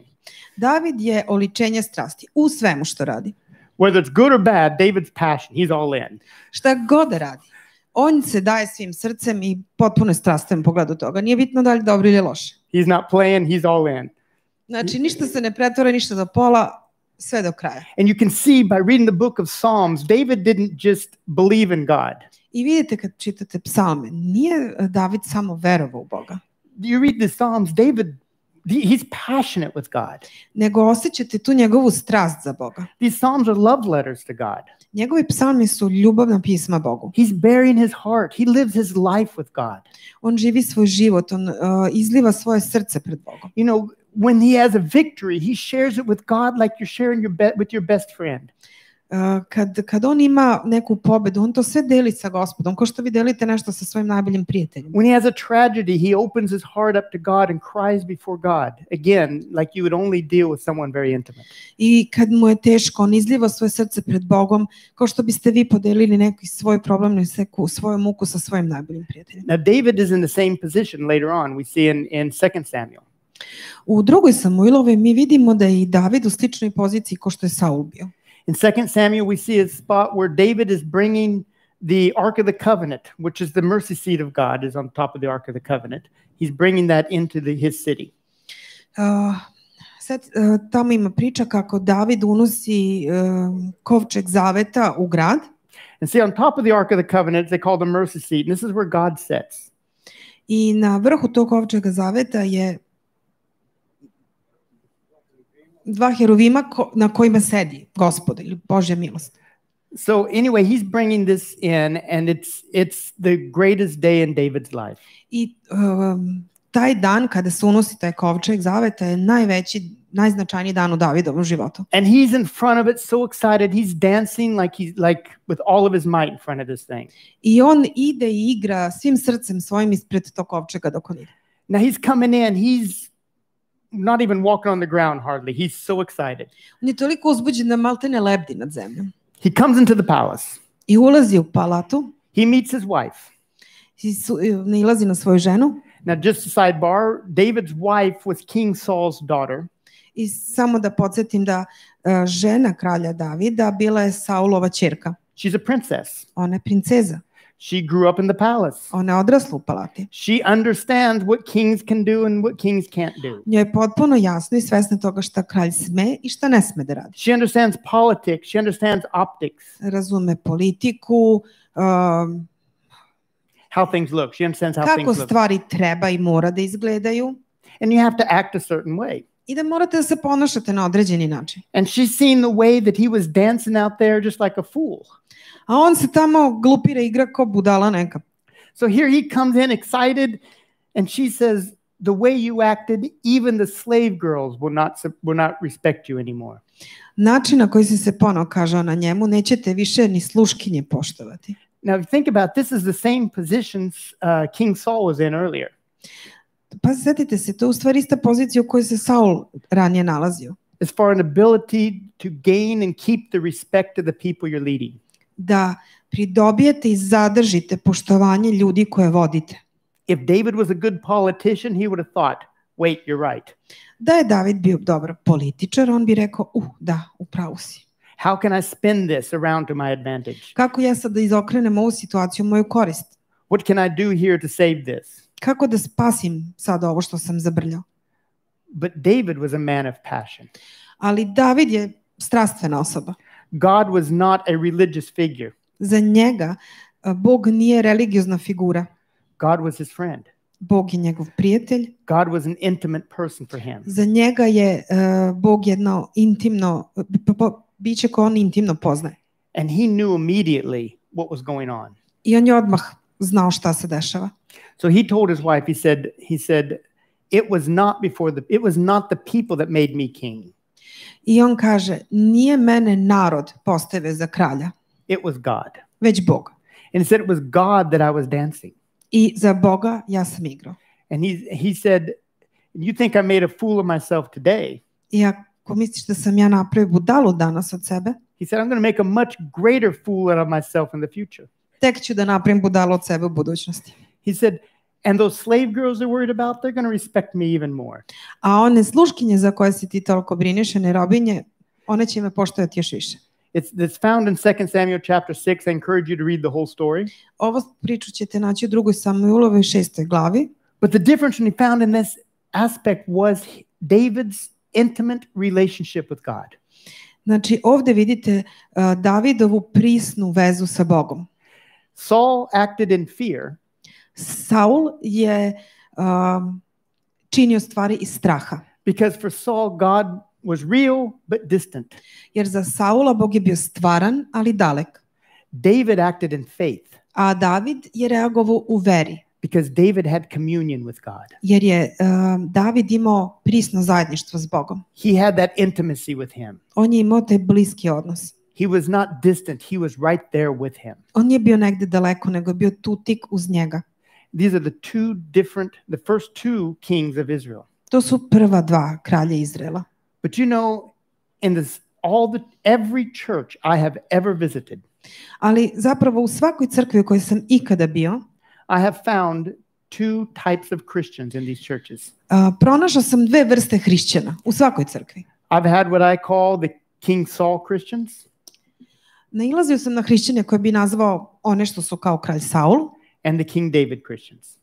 David je oličenje strasti u svemu što radi. Whether it's good or bad, David's passion. He's all in. Šta god da radi, on se daje svim srcem i potpuno je strastven u pogledu toga. Nije bitno da li dobro ili loše. He's not playing, he's all in. Znači, ništa se ne pretvara, ništa do pola, sve do kraja. And you can see by reading the book of Psalms, David didn't just believe in God. I vidite kad čitate psalme, nije David samo verovao u Boga. You read the Psalms, David, he's passionate with God. Nego osjećate tu njegovu strast za Boga. These Psalms are love letters to God. Njegovi psalmi su ljubavna pisma Bogu. He's bearing his heart. He lives his life with God. On živi svoj život, on izliva svoje srce pred Bogom. You know, when he has a victory, he shares it with God like you're sharing with your best friend. Kad on ima neku pobedu, on to sve deli sa Gospodom, kao što vi delite nešto sa svojim najboljim prijateljem. When he has a tragedy, he opens his heart up to God and cries before God. Again, like you would only deal with someone very intimate. I kad mu je teško, on izliva svoje srce pred Bogom, kao što biste vi podelili neki svoj problem i svoju muku sa svojim najboljim prijateljem. Now, David is in the same position later on. We see in 2 Samuel. U drugoj Samuilovoj mi vidimo da je i David u sličnoj poziciji kao što je Saul bio. In 2 Samuel, we see a spot where David is bringing the Ark of the Covenant, which is the mercy seat of God, is on top of the Ark of the Covenant. He's bringing that into his city. Tamo ima priča kako David unosi kovčeg zaveta u grad. And see, on top of the Ark of the Covenant, they call the mercy seat, and this is where God sits. I na vrhu tog kovčega zaveta je dva heruvima na kojima sedi Gospod ili Božja milost. So anyway, he's bringing this in, and it's the greatest day in David's life. I taj dan kada se unosi taj kovčeg zaveta je najznačajniji dan u Davidovom životu. And he's in front of it, so excited. He's dancing like with all of his might in front of this thing. I on ide i igra svim srcem svojim ispred tog kovčega dok on ide. Now he's coming in. He's not even walking on the ground hardly. He's so excited. On je toliko uzbuđen da maltene lebdi nad zemljom. He comes into the palace. I ulazi u palatu. He meets his wife. Nailazi na svoju ženu. Now, just a sidebar, David's wife was King Saul's daughter. I samo da podsjetim da žena kralja Davida bila je Saulova ćerka. She's a princess. Ona je princeza. She grew up in the palace. Ona je odrasla u palati. She understands what kings can do and what kings can't do. Njoj je potpuno jasno i svesna toga šta kralj sme i šta ne sme da radi. She understands politics. She understands optics. Razume politiku, how things look. She understands how things look. kako stvari treba i mora da izgledaju. And you have to act a certain way. I da morate da se ponašate na određeni način. And she's seen the way that he was dancing out there just like a fool. A on se tamo glupira, igra kao budala neka. So here he comes in excited, and she says, the way you acted, even the slave girls will not respect you anymore. Način na koji se ponokao na njemu, nećete više ni sluškinje poštovati. Now, if you think about it, this is the same position King Saul was in earlier. Pa setite se, to je u stvari ista pozicija u kojoj se Saul ranije nalazio. As far an ability to gain and keep the respect of the people you're leading. Da pridobijete i zadržite poštovanje ljudi koje vodite. If David was a good politician, he would have thought, wait, you're right. Da je David bio dobar političar, on bi rekao, da, upravo si. How can I spin this around to my advantage? Kako ja sad da izokrenem ovu situaciju u moju korist? What can I do here to save this? Kako da spasim sad ovo što sam zabrljao? But David was a man of passion. Ali David je strastvena osoba. God was not a religious figure. Za njega Bog nije religiozna figura. God was his friend. Bog je njegov prijatelj. God was an intimate person for him. Za njega je Bog jedno intimno biće koje on intimno poznaje. And he knew immediately what was going on. I on je odmah znao šta se dešava. So he told his wife, he said, it was not the people that made me king. I on kaže, nije mene narod postavio za kralja, It was God. već Bog. And he said it was God that I was dancing. I za Boga ja sam igrao. And he said, you think I made a fool of myself today? I ako misliš da sam ja napravio budalu danas od sebe, He said, I'm going to make a much greater fool out of myself in the future. tek ću da napravim budalu od sebe u budućnosti. He said, and those slave girls they're worried about, they're going to respect me even more. A one sluškinje za koje si ti toliko brineš, ne robinje, one će me poštovati još više. It's found in 2 Samuel chapter 6. I encourage you to read the whole story. Ovo priču ćete naći u 2. Samuilovoj 6. glavi. But the difference he found in this aspect was David's intimate relationship with God. Znači ovdje vidite Davidovu prisnu vezu sa Bogom. Saul acted in fear. Saul je činio stvari iz straha. Because for Saul, God was real but distant. Jer za Saula Bog je bio stvaran, ali dalek. David acted in faith. A David je reagovao u veri. Because David had communion with God. Jer je David imao prisno zajedništvo s Bogom. He had that intimacy with him. On je imao taj bliski odnos. He was not distant. He was right there with him. On nije bio negde daleko, nego je bio tu tik uz njega. These are the first two kings of Israel. To su prva dva kralja Izraela. But you know, in every church I have ever visited, Ali zapravo u svakoj crkvi u kojoj sam ikada bio, I have found two types of Christians in these churches. Pronašao sam dve vrste hrišćana u svakoj crkvi. I've had what I call the King Saul Christians. Nailazio sam na hrišćane koje bi nazvao one što su kao kralj Saul. And the King David Christians.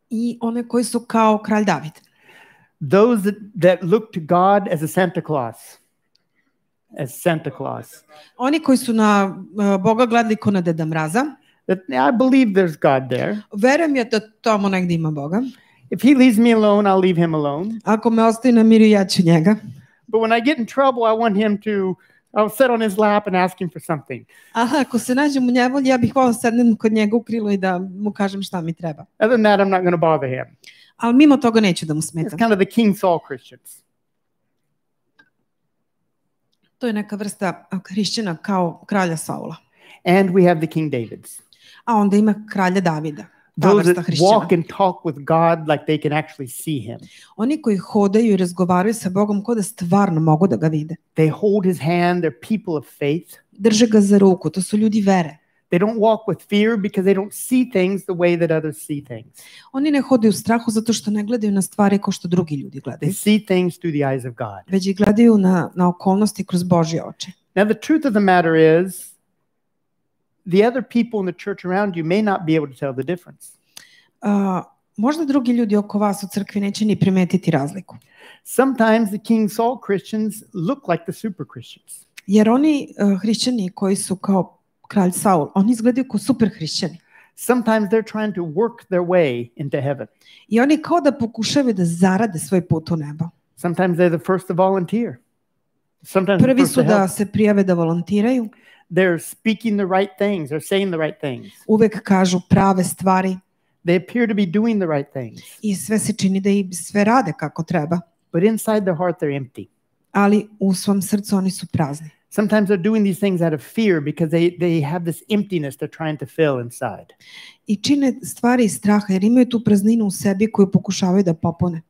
I one koji su kao kralj David. Those that look to God as a Santa Claus. As Santa Claus. Oni koji su na Boga gledali kao na Deda Mraza. That I believe there's God there. Verujem ja da tamo negdje ima Boga. If he leaves me alone, I'll leave him alone. Ako me ostavi na miru, ja ću njega. But when I get in trouble, I want him to, I'll sit on his lap and ask him for something. Aha, ako se nađem u nevolji, ja bih volao sednem kod njega u krilo i da mu kažem šta mi treba. Other than that, I'm not going to bother him. Ali mimo toga neću da mu smetam. It's kind of the King Saul Christians. To je neka vrsta hrišćana kao kralja Saula. And we have the King Davids. A onda ima kralja Davida. Ta Those vrsta that hrišćana. walk and talk with God like they can actually see him. Oni koji hodaju i razgovaraju sa Bogom kao da stvarno mogu da ga vide. They hold his hand. They're people of faith. Drže ga za ruku, to su ljudi vere. They don't walk with fear because they don't see things the way that others see things. Oni ne hodaju u strahu zato što ne gledaju na stvari kao što drugi ljudi gledaju. They see things through the eyes of God. Već ih gledaju na okolnosti kroz Božje oči. Now the truth of the matter is, the other people in the church around you may not be able to tell the difference. Možda drugi ljudi oko vas u crkvi neće ni primetiti razliku. Sometimes the King Saul Christians look like the super Christians. Jer oni hrišćani koji su kao kralj Saul, oni izgledaju kao super hrišćani. Sometimes they're trying to work their way into heaven. I oni kao da pokušavaju da zarade svoj put u nebo. Sometimes they're the first to volunteer. Sometimes Prvi the first su to da help. se prijave da volontiraju. They're speaking the right things. They're saying the right things. Uvek kažu prave stvari They appear to be doing the right things. i sve se čini da i sve rade kako treba. But inside their heart, they're empty. Ali u svom srcu oni su prazni. Sometimes they're doing these things out of fear because they have this emptiness they're trying to fill inside. I čine stvari iz straha jer imaju tu prazninu u sebi koju pokušavaju da popune.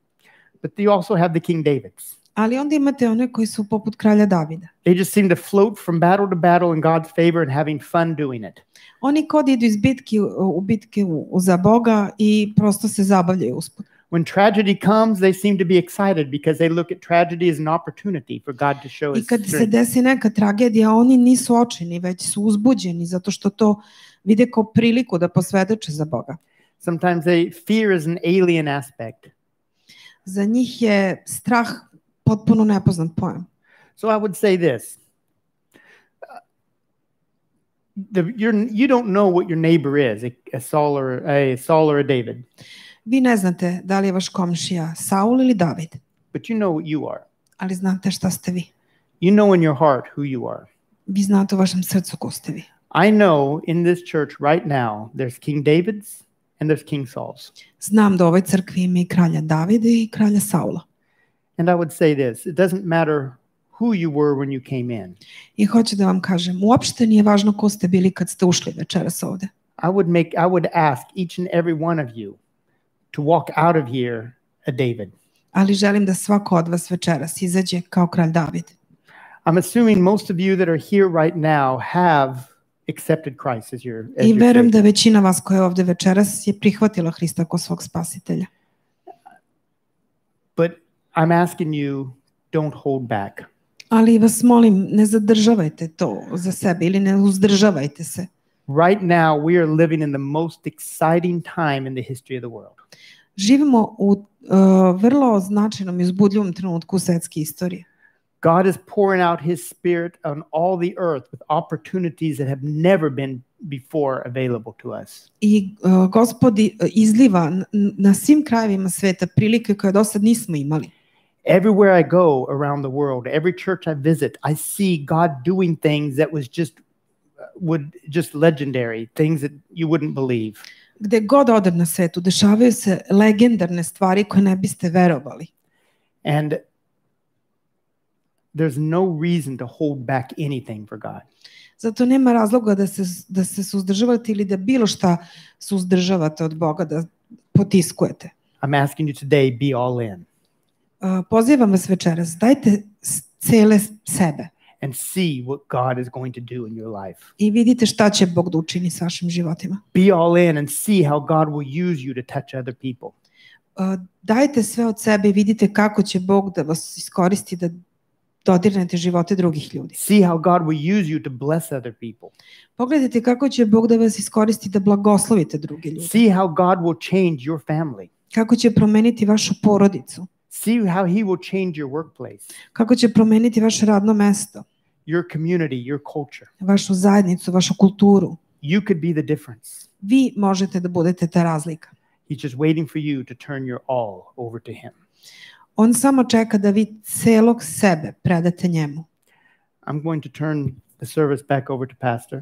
But you also have the King Davids. Ali onda imate one koji su poput kralja Davida. They just seem to float from battle to battle in God's favor and having fun doing it. Oni kao da idu iz bitke u bitke za Boga i prosto se zabavljaju usput. When tragedy comes, they seem to be excited because they look at tragedy as an opportunity for God to show I his kad se strength. desi neka tragedija, oni nisu očajni, već su uzbuđeni zato što to vide kao priliku da posvedoče za Boga. Sometimes fear is an alien aspect. Za njih je strah potpuno nepoznat pojam. So I would say this. You don't know what your neighbor is, a Saul or a David. Vi ne znate da li je vaš komšija Saul ili David, But you know what you are. ali znate šta ste vi. You know in your heart who you are. Vi znate u vašem srcu ko ste vi. I know in this church right now there's King David's and there's King Saul's. Znam da u ovoj crkvi ima i kralja Davida i kralja Saula. And I would say this, it doesn't matter who you were when you came in. I hoću da vam kažem, uopšte nije važno ko ste bili kad ste ušli večeras ovde. I would ask each and every one of you to walk out of here a David. Ali želim da svako od vas večeras izađe kao kralj David. I'm assuming most of you that are here right now have accepted Christ as your I verujem da Savior. većina vas koja je ovde večeras je prihvatila Hrista kao svog spasitelja. But I'm asking you, don't hold back. Ali vas molim, ne zadržavajte to za sebe ili ne uzdržavajte se. Right now, we are living in the most exciting time in the history of the world. Živimo u vrlo značajnom i uzbudljivom trenutku u svetske istorije. God is pouring out His Spirit on all the earth with opportunities that have never been before available to us. I Gospod izliva na svim krajevima sveta prilike koje do sad nismo imali. Everywhere I go around the world, every church I visit, I see God doing things that was just legendary, things that you wouldn't believe. Gde god odem na svetu, dešavaju se legendarne stvari koje ne biste verovali. And there's no reason to hold back anything for God. Zato nema razloga da se suzdržavate ili da bilo šta suzdržavate od Boga, da potiskujete. I'm asking you today, be all in Pozivam vas večeras, dajte cele sebe and see what God is going to do in your life. i vidite šta će Bog da učini s vašim životima. Be all in and see how God will use you to touch other people. Dajte sve od sebe i vidite kako će Bog da vas iskoristi da dodirnete živote drugih ljudi. See how God will use you to bless other people. Pogledajte kako će Bog da vas iskoristi da blagoslovite druge ljude. See how God will change your family. Kako će promeniti vašu porodicu. See how He will change your workplace, Kako će promeniti vaše radno mesto, your community, your culture. vašu zajednicu, vašu kulturu. You could be the difference. Vi možete da budete ta razlika. He's just waiting for you to turn your all over to Him. On samo čeka da vi celog sebe predate njemu. I'm going to turn the service back over to Pastor.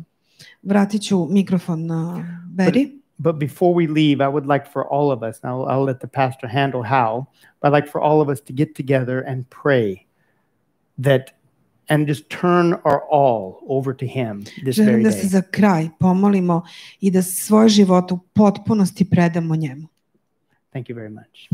Vratit ću mikrofon na Beri. But before we leave, I would like for all of us, and I'll let the pastor handle how, but I'd like for all of us to get together and pray and just turn our all over to Him this Želim very da se day. za kraj pomolimo i da svoj život u potpunosti predamo njemu. Thank you very much.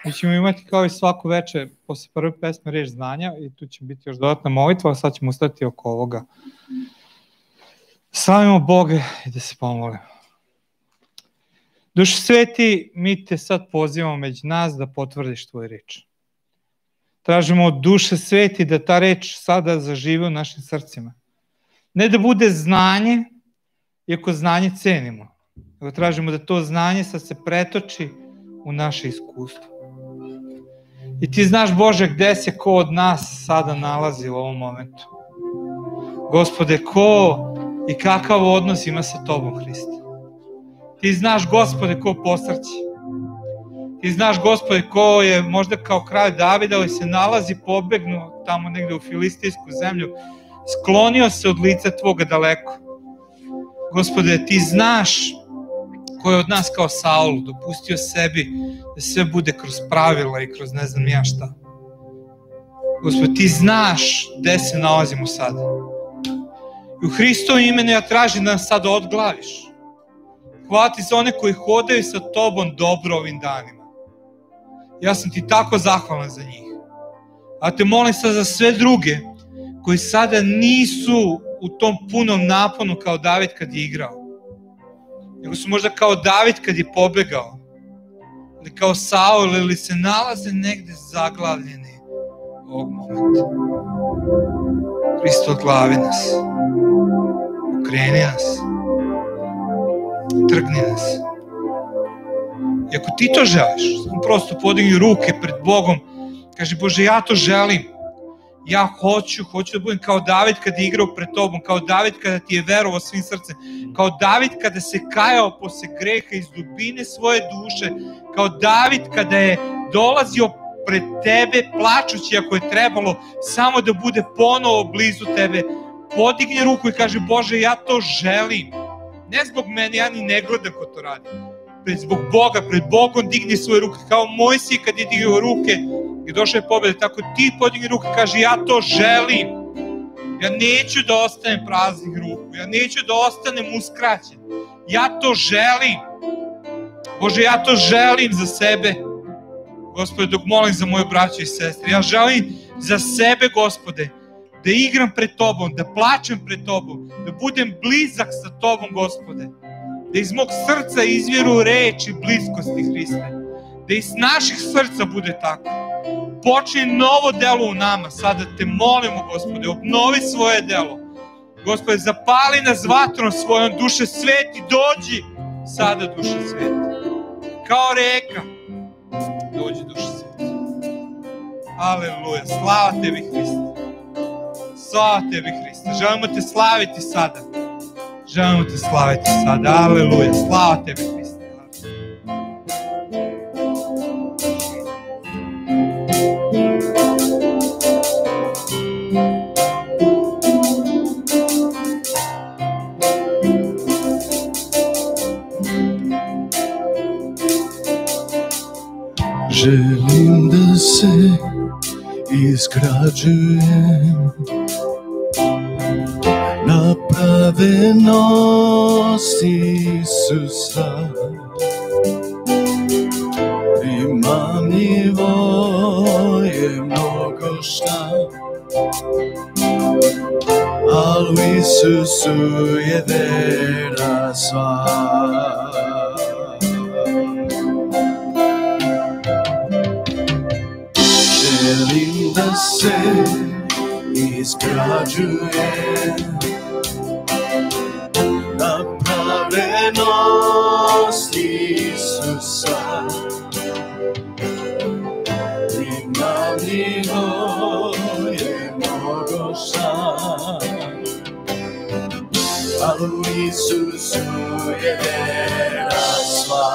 Mi ćemo imati kao i svaku večer posle prve pesme reč znanja i tu će biti još dodatna molitva, a sad ćemo ustati oko ovoga. Slavimo Boga i da se pomolimo. Duše sveti, mi te sad pozivamo među nas da potvrdiš tvoju reč. Tražimo od duše sveti da ta reč sada zaživi u našim srcima. Ne da bude znanje, iako znanje cenimo, nego tražimo da to znanje sad se pretoči u naše iskustvo. I ti znaš, Bože, gde se ko od nas sada nalazi u ovom momentu. Gospode, ko i kakav odnos ima sa Tobom, Hriste. Ti znaš, Gospode, ko posrće. Ti znaš, Gospode, ko je možda kao kralj Davida, ali se nalazi pobegnuo tamo negde u filistijsku zemlju, sklonio se od lica Tvoga daleko. Gospode, ti znaš ko je od nas kao Saul dopustio sebi da sve bude kroz pravila i kroz ne znam ja šta. Gospod, ti znaš gde se nalazimo sada. I u Hristovom imenu ja tražim da nas sada odglaviš. Hvala ti za one koji hodaju sa tobom dobro ovim danima. Ja sam ti tako zahvalan za njih. A te molim sad za sve druge koji sada nisu u tom punom naponu kao David kad je igrao. Nego su možda kao David kad je pobegao. Ili kao Saul, ili se nalaze negde zaglavljeni ovog momenta. Hristo, odglavi nas. Okreni nas. trgni nas. I ako ti to želiš, prosto podigni ruke pred Bogom, kaži, Bože, ja to želim. Ja hoću da budem kao David kada je igrao pred tobom, kao David kada ti je verovao svim srcem, kao David kada se kajao posle greha iz dubine svoje duše, kao David kada je dolazio pred tebe plačući ako je trebalo samo da bude ponovo blizu tebe. Podigni ruku i kaže, Bože, ja to želim. Ne zbog mene, ja ni ne gledam ko to radi. Zbog Boga, pred Bogom digni svoje ruke, kao Mojsije kad je digao ruke i došao je pobjede, tako ti podigni ruke, kaže, ja to želim. Ja neću da ostanem praznih ruku, ja neću da ostanem uskraćen. Ja to želim. Bože, ja to želim za sebe. Gospode, dok molim za moje braće i sestre, ja želim za sebe, Gospode, da igram pred Tobom, da plačem pred Tobom, da budem blizak sa Tobom, Gospode. Da iz mog srca izviru reči bliskosti Hriste. Da iz naših srca bude tako. Počni novo delo u nama. Sada te molimo, Gospode, obnovi svoje delo. Gospode, zapali nas vatrom svojom, duše sveti, dođi sada, duše sveti. Kao reka, dođi, duše sveti. Aleluja, slava tebi, Hriste. Slava tebi, Hriste. Želimo te slaviti sada. Želimo te slaviti sada. Aleluja, slava tebi, Hriste. Želim da se izgrađujem na pravednost Isusa. Primamljivo je mnogo šta, al u Isusu je vera sva. Želim da se izgrađujem na pravednost Isusa. Primamljivo je mnogo šta, al u Isusu je vera sva.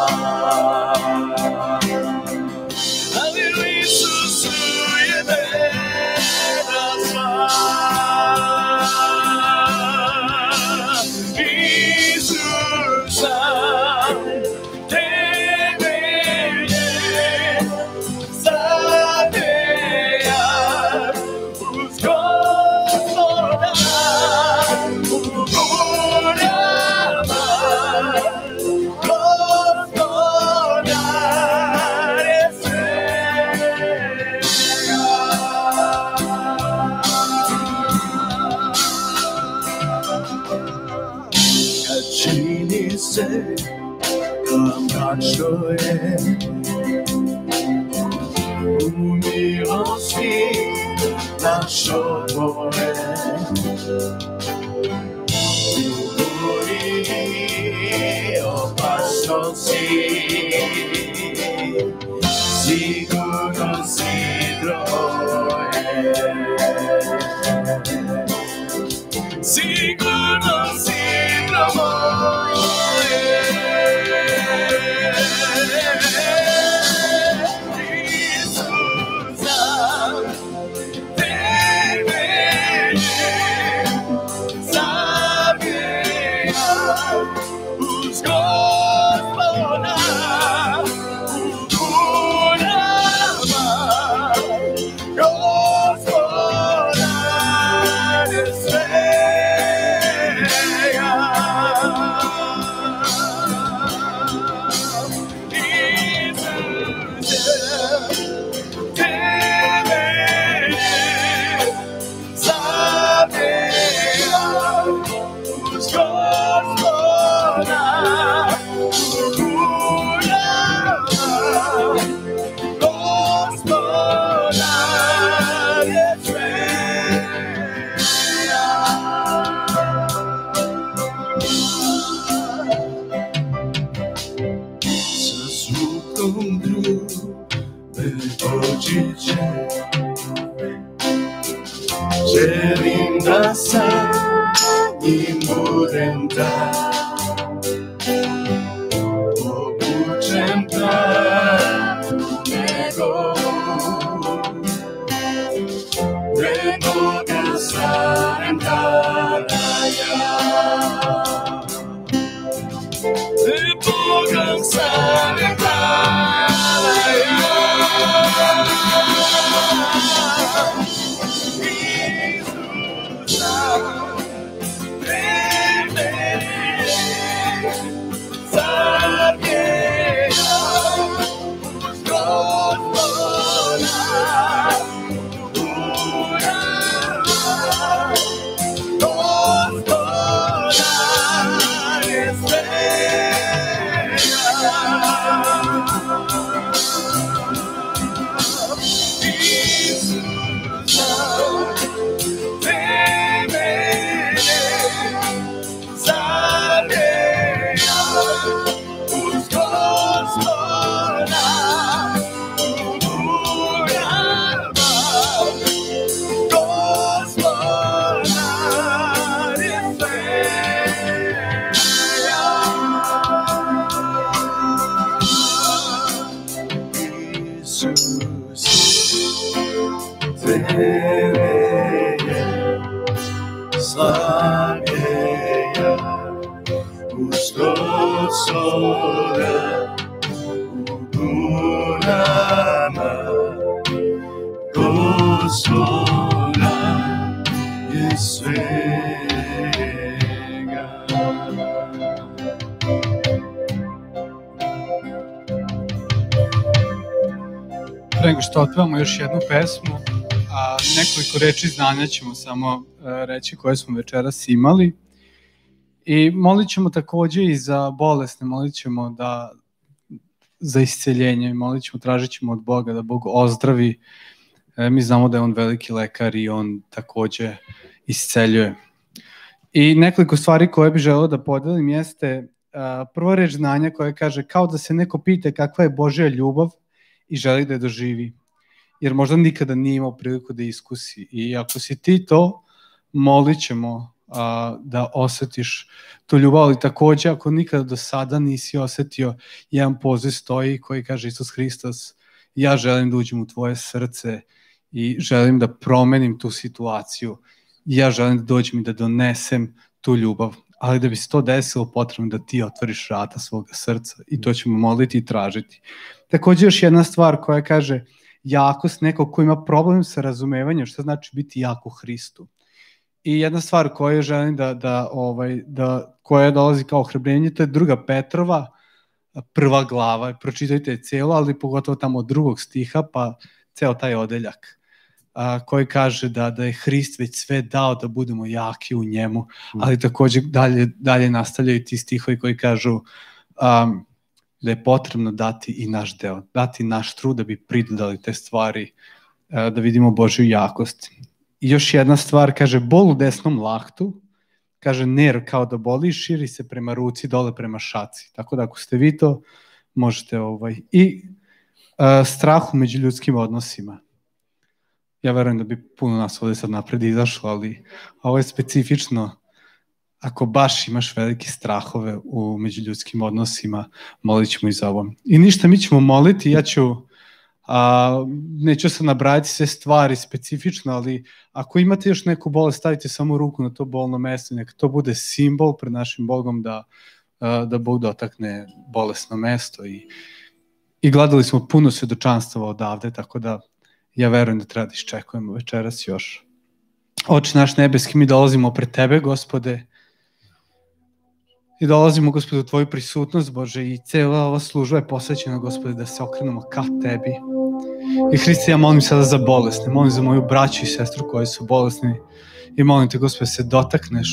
Što je u milosti našo Tvoje, u gori opasnosti sigurno sidro moje, sigurno sidro moje. Uz Gospoda će. Želim da sa njim budem dan, obučem pravu njegovu, pred Boga stanem tada ja. Pred Bogom stanem tada ja. Pre nego što otpevamo još jednu pesmu, nekoliko reči znanja ćemo samo reći koje smo večeras imali. I molit ćemo takođe i za bolesne, molit ćemo za isceljenje, molit ćemo, tražit ćemo od Boga da Bog ozdravi. Mi znamo da je on veliki lekar i on takođe isceljuje. I nekoliko stvari koje bi želeo da podelim jeste prva reč znanja koja kaže kao da se neko pita kakva je Božja ljubav i želi da je doživi. Jer možda nikada nije imao priliku da iskusi. I ako si ti to, molit ćemo da osetiš tu ljubav, ali takođe ako nikada do sada nisi osetio, jedan poziv stoji koji kaže Isus Hristos, ja želim da uđem u tvoje srce i želim da promenim tu situaciju. Ja želim da dođem i da donesem tu ljubav, ali da bi se to desilo potrebno da ti otvoriš vrata svoga srca i to ćemo moliti i tražiti. Takođe još jedna stvar koja kaže jakost nekog ko ima problem sa razumevanjem šta znači biti jak u Hristu. I jedna stvar koju želim koja dolazi kao ohrabrenje, to je 2. Petrova, 1. glava. Pročitajte je cijelo, ali pogotovo tamo od 2. stiha, pa ceo taj odeljak koji kaže da je Hrist već sve dao da budemo jaki u njemu, ali takođe dalje nastavljaju ti stihovi koji kažu da je potrebno dati i naš deo, dati naš trud da bi pridodali te stvari, da vidimo Božju jakost. I još jedna stvar, kaže bol u desnom laktu, kaže nerv kao da boli i širi se prema ruci dole prema šaci. Tako da ako ste vi to, možete I strah u međuljudskim odnosima. Ja verujem da bi puno nas ovde sad napred izašlo, ali ovo je specifično. Ako baš imaš velike strahove u međuljudskim odnosima, molit ćemo i za ovo. I ništa, mi ćemo moliti, ja ću, neću se nabrajati sve stvari specifično, ali ako imate još neku bolest, stavite samo ruku na to bolno mesto, neka to bude simbol pred našim Bogom da Bog dotakne bolesno mesto. I gledali smo puno svjedočanstava odavde, tako da ja verujem da treba da iščekujemo večeras još. Oče naš nebeski, mi dolazimo pred Tebe, Gospode, i dolazimo, Gospode, u Tvoju prisutnost, Bože, i cijela ova služba je posvećena, Gospode, da se okrenemo ka Tebi. I Hriste, ja molim sada za bolesne, molim za moju braću i sestru koji su bolesni i molim Te, Gospode, se dotakneš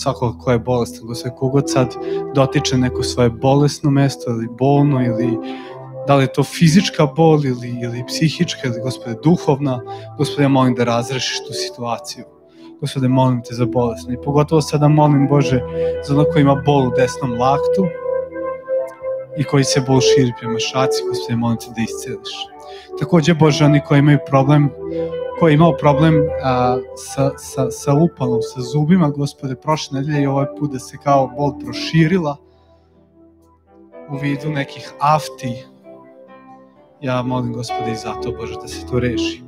svakoga ko je bolestan, Gospode, kogod sad dotiče neko svoje bolesno mesto ili bolno, ili da li je to fizička bol ili psihička ili, Gospode, duhovna, Gospode, ja molim da razrešiš tu situaciju. Gospode, molim Te za bolesne. I pogotovo sada molim, Bože, za ono ko ima bol u desnom laktu. i koji se bol širi prema šaci, Gospode, molim te da isceliš. Takođe, Bože, oni koji imaju problem, koji je imao problem sa upalom, sa zubima, Gospode, prošle nedelje i ovaj put da se kao bol proširila u vidu nekih afti. Ja molim, Gospode, i zato, Bože, da se to reši.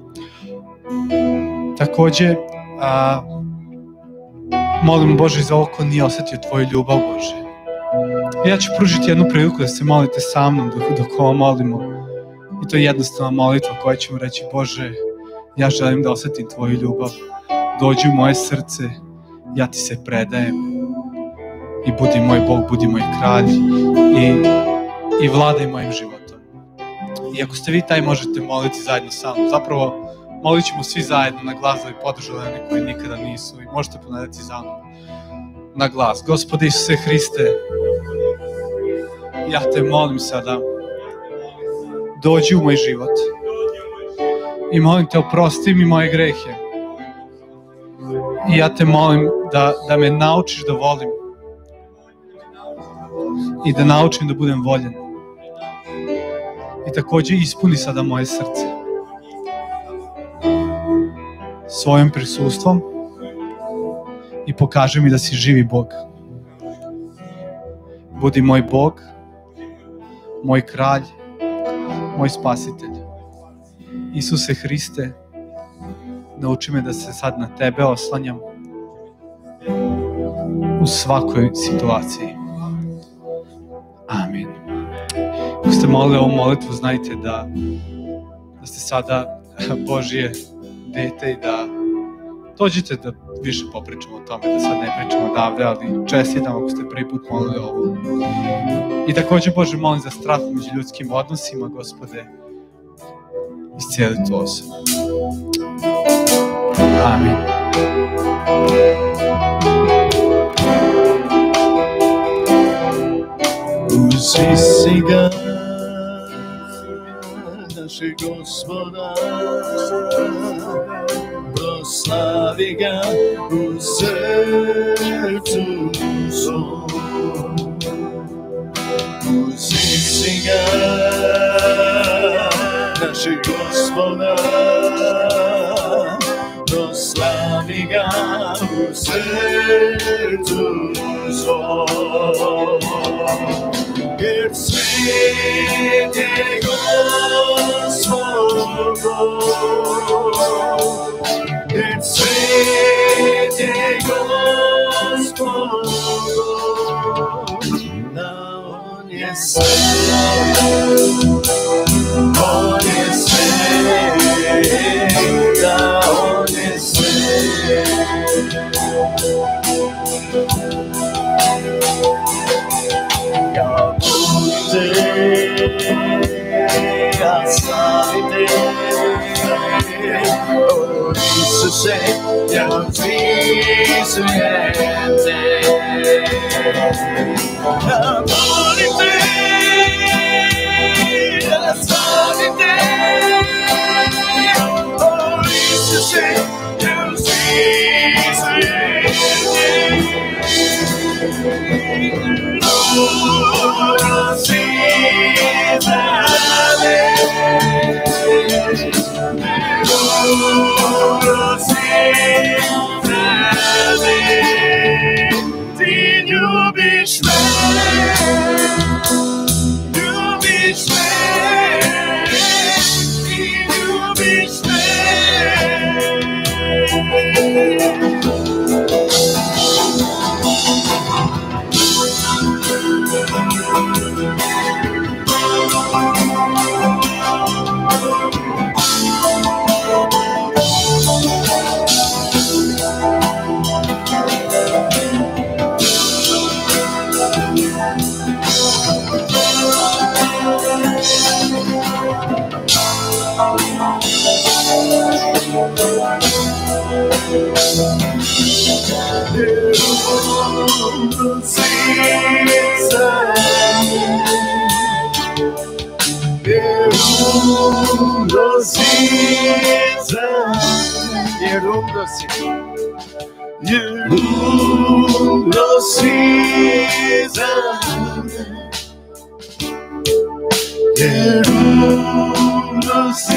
Takođe, molim, Bože, za ovo ko nije osetio Tvoju ljubav, Bože. Ja ću pružiti jednu priliku da se molite sa mnom dok ovo molimo. I to je jednostavna molitva koja ćemo reći: Bože, ja želim da osetim Tvoju ljubav. Dođi u moje srce, ja Ti se predajem. I budi moj Bog, budi moj kralj i vladaj mojim životom. I ako ste vi taj, možete moliti zajedno sa mnom. Zapravo, molit ćemo svi zajedno na glas da bi podržali oni koji nikada nisu. I možete ponadati za mnom na glas. Gospode Isuse Hriste, ja Te molim sada, dođi u moj život. I molim Te, oprosti mi moje grehe. I ja Te molim da me naučiš da volim. I da naučim da budem voljen. I takođe ispuni sada moje srce svojim prisustvom i pokaži mi da si živi Bog. Budi moj Bog, moj kralj, moj spasitelj. Isuse Hriste, nauči me da se sad na Tebe oslanjam u svakoj situaciji. Amin. Ako ste molili ovu molitvu, znajte da ste sada Božije dete i da dođite da više popričamo o tome, da sad ne pričamo odavde, ali čestitam ako ste prvi put molili ovo. I takođe, Bože, molim za strah među ljudskim odnosima, Gospode, iscijeli tu osobu. Amin. Uzvisi ga, našeg Gospoda, proslavi ga u srcu svom. Uzvisi ga, našeg Gospoda, proslavi ga u srcu svom. Jer svet je Gospod, jer svet je Gospod, da On je svet, On je svet, da On je svet. Ja volim Te, ja slavim Te, o Isuse, ja prisujem Te. Ja volim Te, ja slavim Te, o Isuse, ja prisujem Te. Ti ljubiš me, ljubiš me, ti ljubiš me. jer unosiš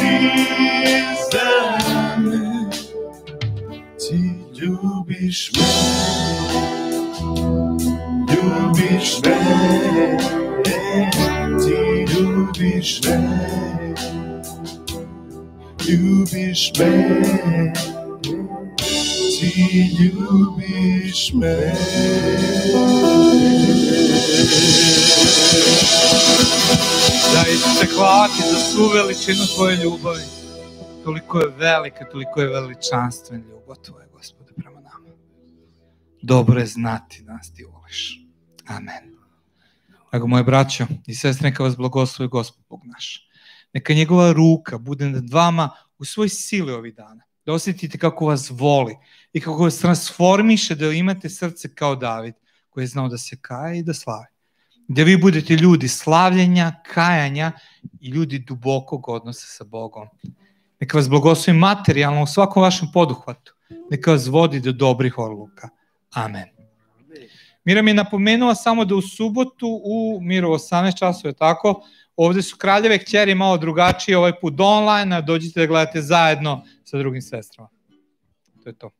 za me, ti ljubiš me, ljubiš me, ti ljubiš me, ljubiš me, ti ljubiš me. Da, Isuse, hvala ti za svu veličinu tvoje ljubavi. Toliko je velika, toliko je veličanstven ljubav tvoje, Gospode, prema nama. Dobro je znati da nas ti voliš. Amen. Drago moje braćo i sestre, neka vas blagoslovi Gospod Bog naš. Neka njegova ruka bude nad vama u svoj sili ovih dana. Da osjetite kako vas voli i kako vas transformiše, da imate srce kao David, koji je znao da se kaje i da slavi. Da vi budete ljudi slavljenja, kajanja i ljudi dubokog odnosa sa Bogom. Neka vas blagoslovi materijalno u svakom vašem poduhvatu. Neka vas vodi do dobrih odluka. Amen. Mira mi je napomenula samo da u subotu u Miru 18 časova, je tako, ovde su Kraljeve kćeri malo drugačije, ovaj put online, a dođite da gledate zajedno sa drugim sestrama. To je to.